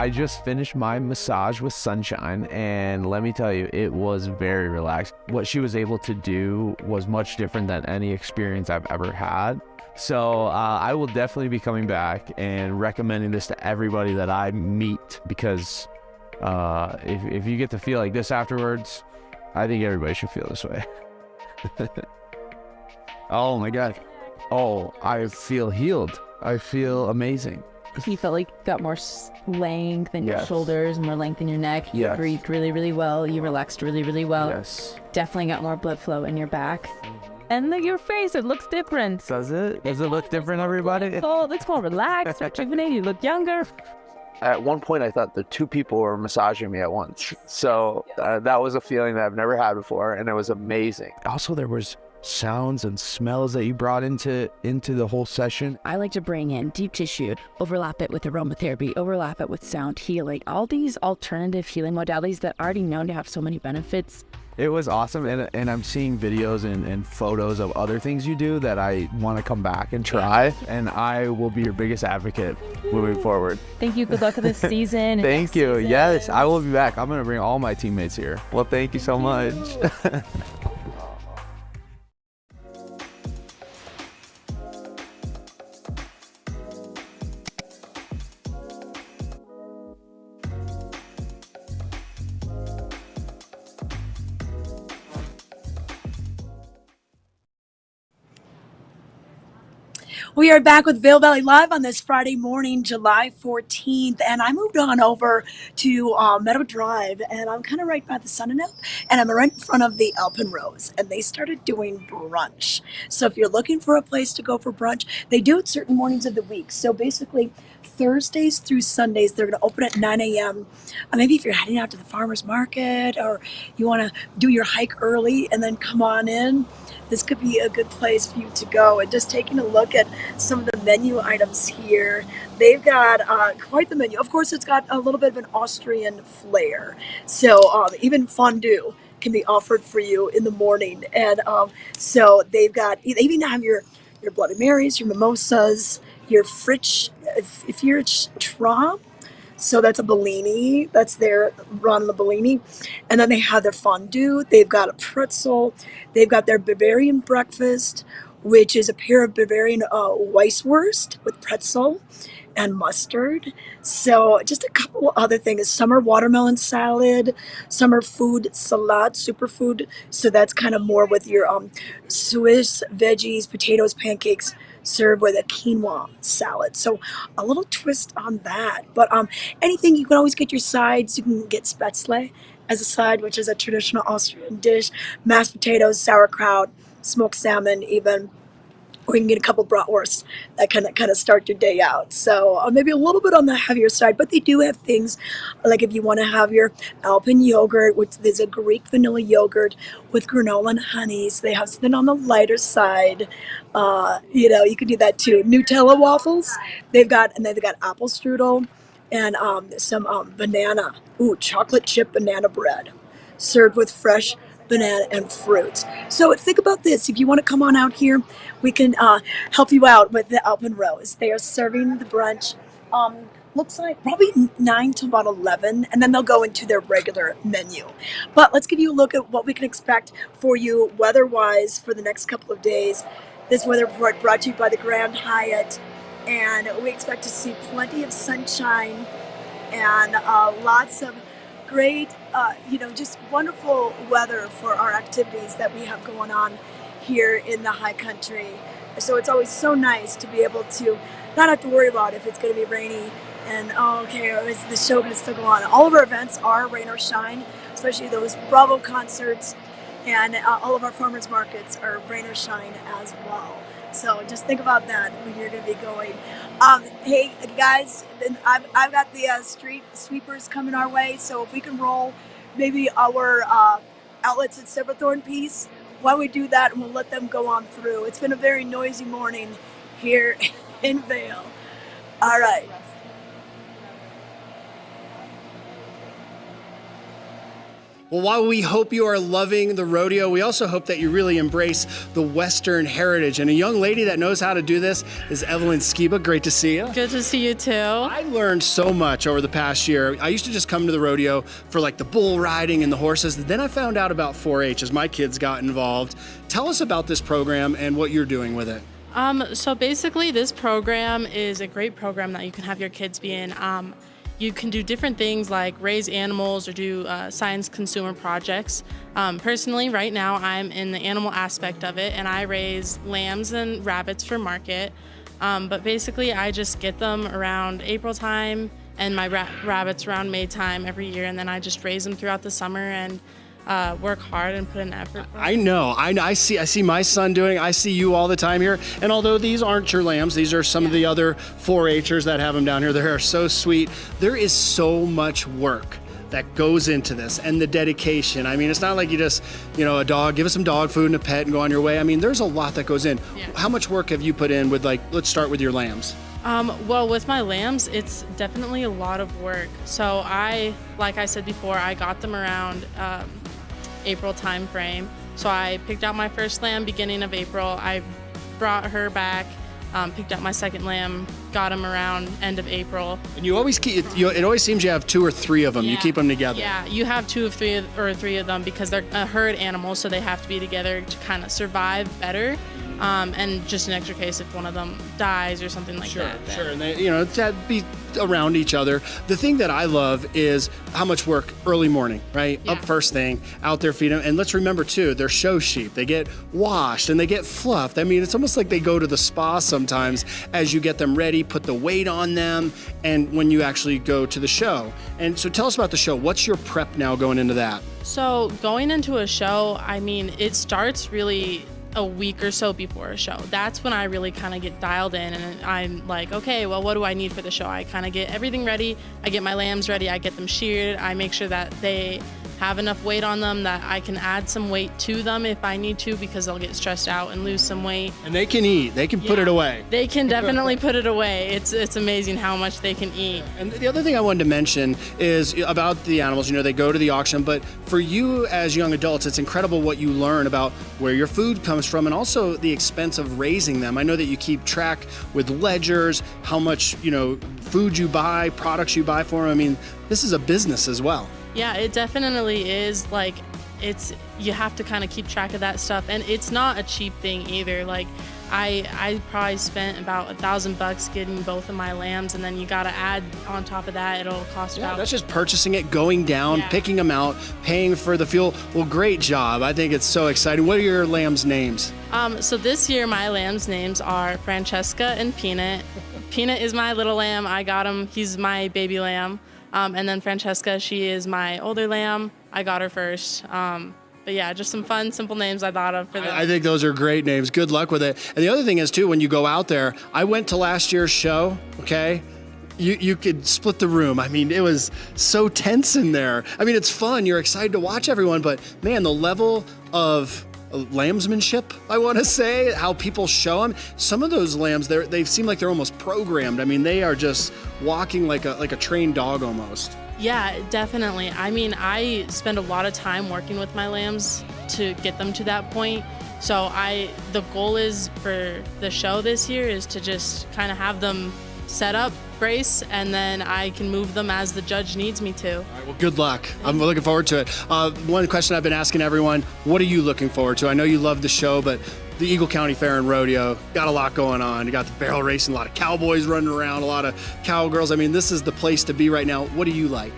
I just finished my massage with Sunshine, and let me tell you, it was very relaxed. What she was able to do was much different than any experience I've ever had. So I will definitely be coming back and recommending this to everybody that I meet, because if you get to feel like this afterwards, I think everybody should feel this way. Oh my God. Oh, I feel healed. I feel amazing. You felt like you got more length in your shoulders, more length in your neck. You breathed really, really well. You relaxed really, really well. Yes. Definitely got more blood flow in your back. And look, your face, it looks different. Does it? Does it look different, everybody? Oh, it looks more relaxed, rejuvenated. You look younger. At one point, I thought the two people were massaging me at once. So that was a feeling that I've never had before, and it was amazing. Also, there was sounds and smells that you brought into the whole session. I like to bring in deep tissue, overlap it with aromatherapy, overlap it with sound healing, all these alternative healing modalities that are already known to have so many benefits. It was awesome, and I'm seeing videos and photos of other things you do that I want to come back and try, and I will be your biggest advocate moving forward. Thank you. Good luck with this season. Thank you. Yes, I will be back. I'm going to bring all my teammates here. Well, thank you so much. We are back with Vail Valley Live on this Friday morning, July 14th, and I moved on over to Meadow Drive, and I'm kind of right by the Sun and Up, and I'm right in front of the Alpenrose, and they started doing brunch. So if you're looking for a place to go for brunch, they do it certain mornings of the week. So basically, Thursdays through Sundays, they're going to open at 9 a.m. Maybe if you're heading out to the farmer's market, or you want to do your hike early and then come on in, this could be a good place for you to go. And just taking a look at some of the menu items here, they've got quite the menu. Of course, it's got a little bit of an Austrian flair. So even fondue can be offered for you in the morning. And so they even have your Bloody Marys, your mimosas, your Fritsch, if you're Traum. So that's a Bellini. That's their run on the Bellini. And then they have their fondue. They've got a pretzel. They've got their Bavarian breakfast, which is a pair of Bavarian Weisswurst with pretzel and mustard. So just a couple other things. Summer watermelon salad, summer food salad, superfood. So that's kind of more with your Swiss veggies, potatoes, pancakes, served with a quinoa salad. So a little twist on that. But anything, you can always get your sides. You can get spätzle as a side, which is a traditional Austrian dish. Mashed potatoes, sauerkraut, smoked salmon even. Or you can get a couple bratwursts that kind of start your day out. So maybe a little bit on the heavier side, but they do have things like if you want to have your Alpen yogurt, which is a Greek vanilla yogurt with granola and honeys. They have something on the lighter side. You could do that too. Nutella waffles. They've got apple strudel and some banana. Chocolate chip banana bread, served with fresh banana and fruits. So think about this. If you want to come on out here, we can help you out with the Alpenrose. They are serving the brunch. Looks like probably 9 to about 11, and then they'll go into their regular menu. But let's give you a look at what we can expect for you weather-wise for the next couple of days. This weather report brought to you by the Grand Hyatt, and we expect to see plenty of sunshine and lots of great, just wonderful weather for our activities that we have going on here in the high country. So it's always so nice to be able to not have to worry about if it's going to be rainy and, is the show going to still go on? All of our events are rain or shine, especially those Bravo concerts, and all of our farmers markets are rain or shine as well. So just think about that when you're going to be going. Hey guys, I've got the street sweepers coming our way, so if we can roll maybe our outlets at Silverthorne Peace, why don't we do that and we'll let them go on through. It's been a very noisy morning here in Vail. All right. Well, while we hope you are loving the rodeo, we also hope that you really embrace the Western heritage. And a young lady that knows how to do this is Evelyn Skiba. Great to see you. Good to see you too. I learned so much over the past year. I used to just come to the rodeo for like the bull riding and the horses. Then I found out about 4-H as my kids got involved. Tell us about this program and what you're doing with it. So basically this program is a great program that you can have your kids be in. You can do different things like raise animals or do science consumer projects. Personally, right now, I'm in the animal aspect of it, and I raise lambs and rabbits for market. But basically, I just get them around April time and my rabbits around May time every year, and then I just raise them throughout the summer and work hard and put in effort. I know. I see my son doing it. I see you all the time here. And although these aren't your lambs, these are some of the other 4-Hers that have them down here. They are so sweet. There is so much work that goes into this and the dedication. I mean, it's not like you just, a dog, give us some dog food and a pet and go on your way. I mean, there's a lot that goes in. Yeah. How much work have you put in with, let's start with your lambs? Well, with my lambs, it's definitely a lot of work. So like I said before, I got them around April time frame. So I picked out my first lamb beginning of April. I brought her back, picked out my second lamb, got him around end of April. And you always keep, it always seems you have 2 or 3 of them. Yeah. You keep them together. Yeah, you have 2 or 3 of them because they're a herd animal, so they have to be together to kind of survive better. And just an extra case if one of them dies or something like that. Sure, and they, to be around each other. The thing that I love is how much work early morning, right? Yeah. Up first thing, out there feeding them. And let's remember too, they're show sheep. They get washed and they get fluffed. I mean, it's almost like they go to the spa sometimes as you get them ready, put the weight on them, and when you actually go to the show. And so tell us about the show. What's your prep now going into that? So going into a show, I mean, it starts really a week or so before a show. That's when I really kind of get dialed in and I'm like, okay, well, what do I need for the show? I kind of get everything ready. I get my lambs ready. I get them sheared. I make sure that they have enough weight on them that I can add some weight to them if I need to because they'll get stressed out and lose some weight. And they can eat. They can put it away. They can definitely put it away. It's amazing how much they can eat. And the other thing I wanted to mention is about the animals. They go to the auction, but for you as young adults, it's incredible what you learn about where your food comes from and also the expense of raising them. I know that you keep track with ledgers, how much, food you buy, products you buy for them. I mean, this is a business as well. Yeah, it definitely is. You have to kind of keep track of that stuff, and it's not a cheap thing either. I probably spent about $1,000 getting both of my lambs, and then you got to add on top of that. It'll cost about. That's just purchasing it, going down, picking them out, paying for the fuel. Well, great job. I think it's so exciting. What are your lambs' names? So this year my lambs' names are Francesca and Peanut. Peanut is my little lamb. I got him. He's my baby lamb. And then Francesca, she is my older lamb. I got her first. But yeah, just some fun, simple names I thought of for them. I think those are great names. Good luck with it. And the other thing is, too, when you go out there, I went to last year's show, okay? You could split the room. I mean, it was so tense in there. I mean, it's fun. You're excited to watch everyone. But, man, the level of lambsmanship, I want to say, how people show them. Some of those lambs, they seem like they're almost programmed. I mean, they are just walking like a trained dog almost. Yeah, definitely. I mean, I spend a lot of time working with my lambs to get them to that point. So the goal is for the show this year is to just kind of have them set up, brace, and then I can move them as the judge needs me to. All right, well, good luck. I'm looking forward to it. One question I've been asking everyone, what are you looking forward to? I know you love the show, but the Eagle County Fair and Rodeo, got a lot going on. You got the barrel racing, a lot of cowboys running around, a lot of cowgirls. I mean, this is the place to be right now. What do you like?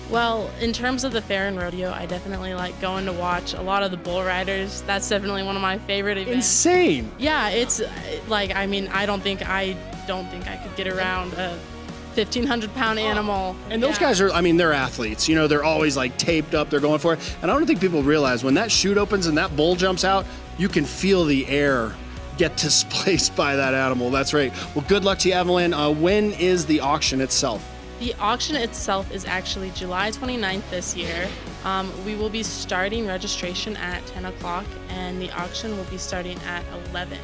Well, in terms of the fair and rodeo, I definitely like going to watch a lot of the bull riders. That's definitely one of my favorite events. Insane. Yeah, it's I don't think I could get around a 1,500-pound animal. And those guys are, they're athletes. They're always taped up. They're going for it. And I don't think people realize when that chute opens and that bull jumps out, you can feel the air get displaced by that animal. That's right. Well, good luck to you, Evelyn. When is the auction itself? The auction itself is actually July 29th this year. We will be starting registration at 10 o'clock, and the auction will be starting at 11,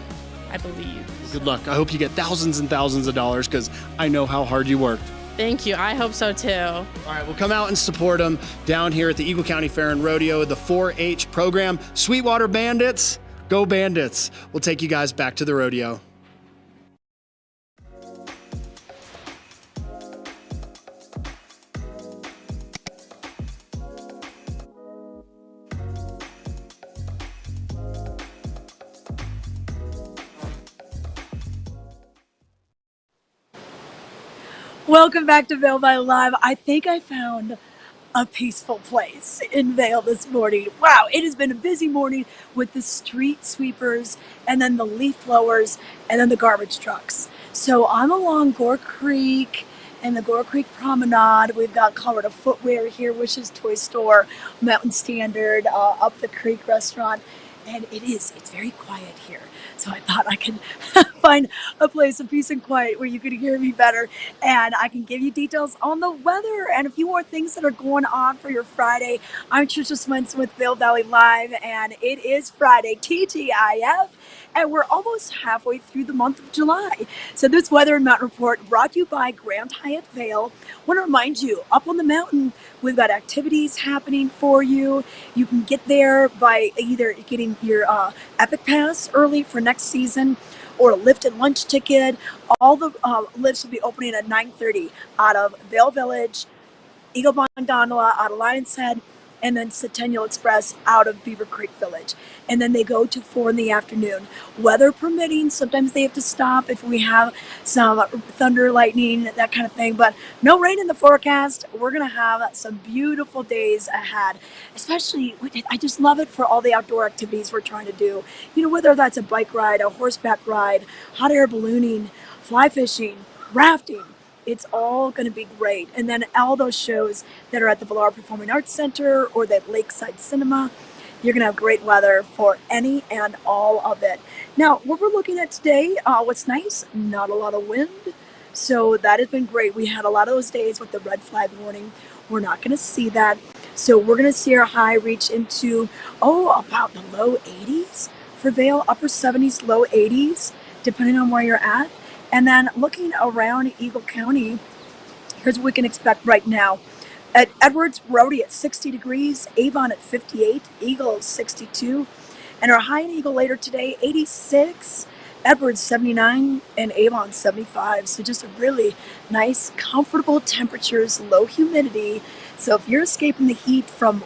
I believe. Good luck. I hope you get thousands and thousands of dollars because I know how hard you worked. Thank you. I hope so too. All right, we'll come out and support them down here at the Eagle County Fair and Rodeo, the 4-H program. Sweetwater Bandits, go Bandits. We'll take you guys back to the rodeo. Welcome back to Vail Valley Live. I think I found a peaceful place in Vail this morning. Wow, it has been a busy morning with the street sweepers and then the leaf blowers and then the garbage trucks. So I'm along Gore Creek and the Gore Creek Promenade. We've got Colorado Footwear here, Wishes Toy Store, Mountain Standard, up the creek restaurant. And it's very quiet here. So I thought I could find a place of peace and quiet where you could hear me better. And I can give you details on the weather and a few more things that are going on for your Friday. I'm Tricia Swinson with Vail Valley Live, and it is Friday, TGIF. And we're almost halfway through the month of July. So this Weather and Mountain Report brought to you by Grand Hyatt Vail. I want to remind you, up on the mountain, we've got activities happening for you. You can get there by either getting your Epic Pass early for next season or a lift and lunch ticket. All the lifts will be opening at 9:30 out of Vail Village, Eagle Bond Gondola out of Lion's Head, and then Centennial Express out of Beaver Creek Village. And then they go to 4 in the afternoon. Weather permitting, sometimes they have to stop if we have some thunder, lightning, that kind of thing. But no rain in the forecast. We're going to have some beautiful days ahead. Especially, I just love it for all the outdoor activities we're trying to do. You know, whether that's a bike ride, a horseback ride, hot air ballooning, fly fishing, rafting. It's all going to be great. And then all those shows that are at the Villar Performing Arts Center or that Lakeside Cinema, you're going to have great weather for any and all of it. Now, what we're looking at today, what's nice, not a lot of wind. So that has been great. We had a lot of those days with the red flag warning. We're not going to see that. So we're going to see our high reach into, about the low 80s for Vail, upper 70s, low 80s, depending on where you're at. And then looking around Eagle County, here's what we can expect right now. At Edwards, we're already at 60 degrees, Avon at 58, Eagle 62, and our high in Eagle later today, 86, Edwards 79, and Avon 75. So just a really nice, comfortable temperatures, low humidity. So if you're escaping the heat from,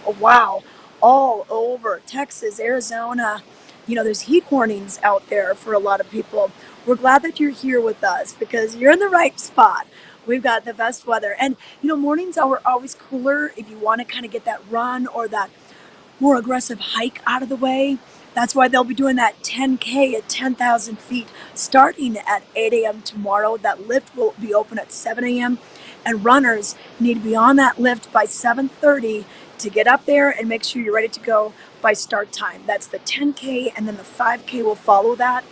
all over Texas, Arizona, there's heat warnings out there for a lot of people. We're glad that you're here with us because you're in the right spot. We've got the best weather. And, mornings are always cooler if you want to kind of get that run or that more aggressive hike out of the way. That's why they'll be doing that 10K at 10,000 feet starting at 8 a.m. tomorrow. That lift will be open at 7 a.m. And runners need to be on that lift by 7:30 to get up there and make sure you're ready to go by start time. That's the 10K, and then the 5K will follow that.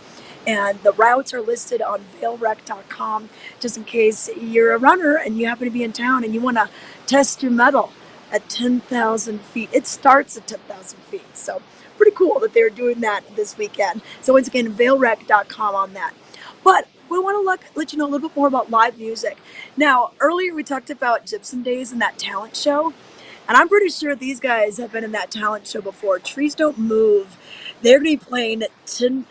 And the routes are listed on vailrec.com just in case you're a runner and you happen to be in town and you want to test your mettle at 10,000 feet. It starts at 10,000 feet. So pretty cool that they're doing that this weekend. So once again, vailrec.com on that. But we want to let you know a little bit more about live music. Now, earlier we talked about Gypsum Days and that talent show. And I'm pretty sure these guys have been in that talent show before. Trees Don't Move. They're going to be playing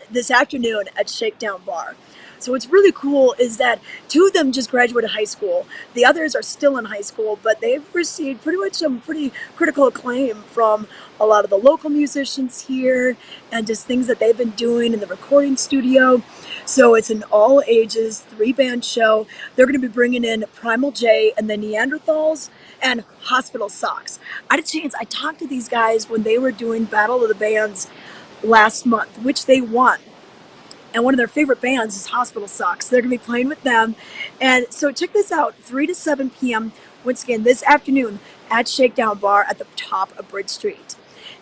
this afternoon at Shakedown Bar. So what's really cool is that 2 of them just graduated high school. The others are still in high school, but they've received pretty much some pretty critical acclaim from a lot of the local musicians here and just things that they've been doing in the recording studio. So it's an all ages 3-band show. They're going to be bringing in Primal J and the Neanderthals and Hospital Socks. I talked to these guys when they were doing Battle of the Bands last month, which they won. And one of their favorite bands is Hospital Socks. They're going to be playing with them. And so check this out, 3 to 7 p.m. once again this afternoon at Shakedown Bar at the top of Bridge Street.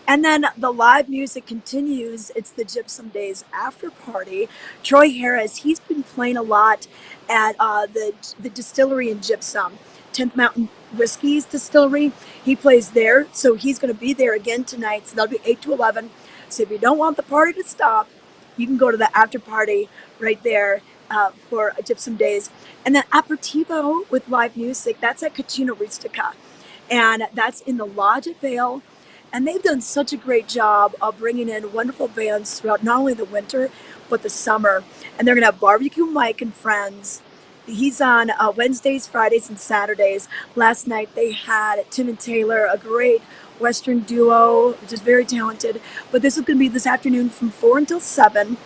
And then the live music continues. It's the Gypsum Days after party. Troy Harris, he's been playing a lot at the distillery in Gypsum, 10th Mountain Whiskey's distillery. He plays there, so he's going to be there again tonight. So that'll be 8 to 11. So if you don't want the party to stop, you can go to the after party right there for Gypsum Days. And then Aperitivo with live music, that's at Cucina Rustica. And that's in the Lodge at Vail. And they've done such a great job of bringing in wonderful bands throughout not only the winter, but the summer. And they're going to have Barbecue Mike and Friends. He's on Wednesdays, Fridays, and Saturdays. Last night they had Tim and Taylor, a great Western duo, which is very talented. But this is going to be this afternoon from 4 until 7.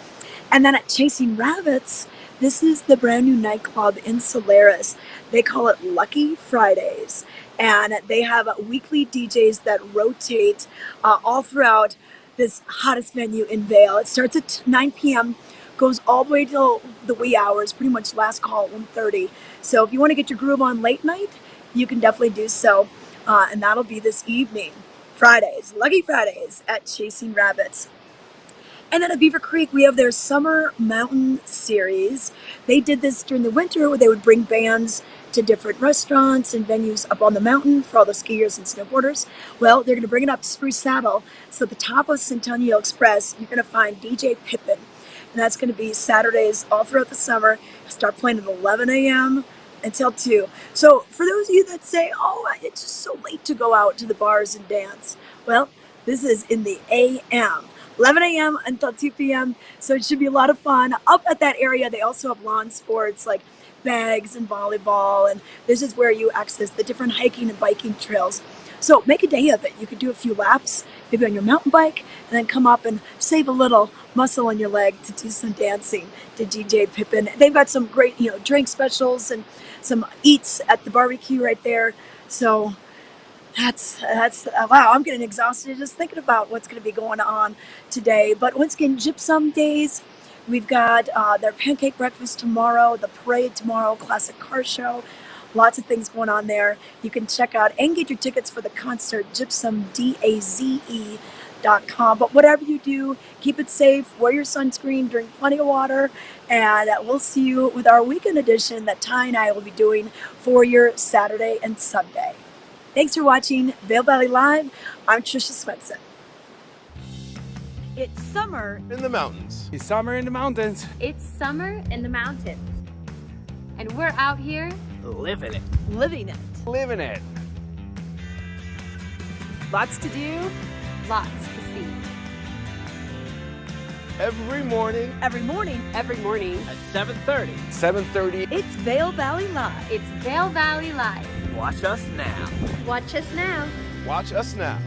And then at Chasing Rabbits, this is the brand new nightclub in Solaris. They call it Lucky Fridays. And they have weekly DJs that rotate all throughout this hottest venue in Vail. It starts at 9 p.m., goes all the way till the wee hours, pretty much last call at 1:30. So if you want to get your groove on late night, you can definitely do so. And that'll be this evening, Fridays, Lucky Fridays at Chasing Rabbits. And then at Beaver Creek, we have their Summer Mountain Series. They did this during the winter where they would bring bands to different restaurants and venues up on the mountain for all the skiers and snowboarders. Well, they're going to bring it up to Spruce Saddle. So at the top of Centennial Express, you're going to find DJ Pippin. And that's going to be Saturdays all throughout the summer. Start playing at 11 a.m. until 2. So for those of you that say, oh, it's just so late to go out to the bars and dance. Well, this is in the a.m. 11 a.m. until 2 p.m. So it should be a lot of fun. Up at that area, they also have lawn sports like bags and volleyball. And this is where you access the different hiking and biking trails. So make a day of it. You could do a few laps, maybe on your mountain bike, and then come up and save a little muscle in your leg to do some dancing to DJ Pippin. They've got some great, drink specials and some eats at the barbecue right there. So that's wow, I'm getting exhausted just thinking about what's going to be going on today. But once again, Gypsum Days. We've got their pancake breakfast tomorrow, the parade tomorrow, classic car show. Lots of things going on there. You can check out and get your tickets for the concert, gypsumdaze.com. But whatever you do, keep it safe, wear your sunscreen, drink plenty of water, and we'll see you with our weekend edition that Ty and I will be doing for your Saturday and Sunday. Thanks for watching Vail Valley Live. I'm Tricia Swinson. It's summer In the mountains. It's summer in the mountains. It's summer in the mountains. And we're out here Living it. living it. Living it. Lots to do. lots to see. Every morning. Every morning. Every morning at 7:30. 7:30. It's Vail Valley Live. It's Vail Valley Live. Watch us now. Watch us now. Watch us now.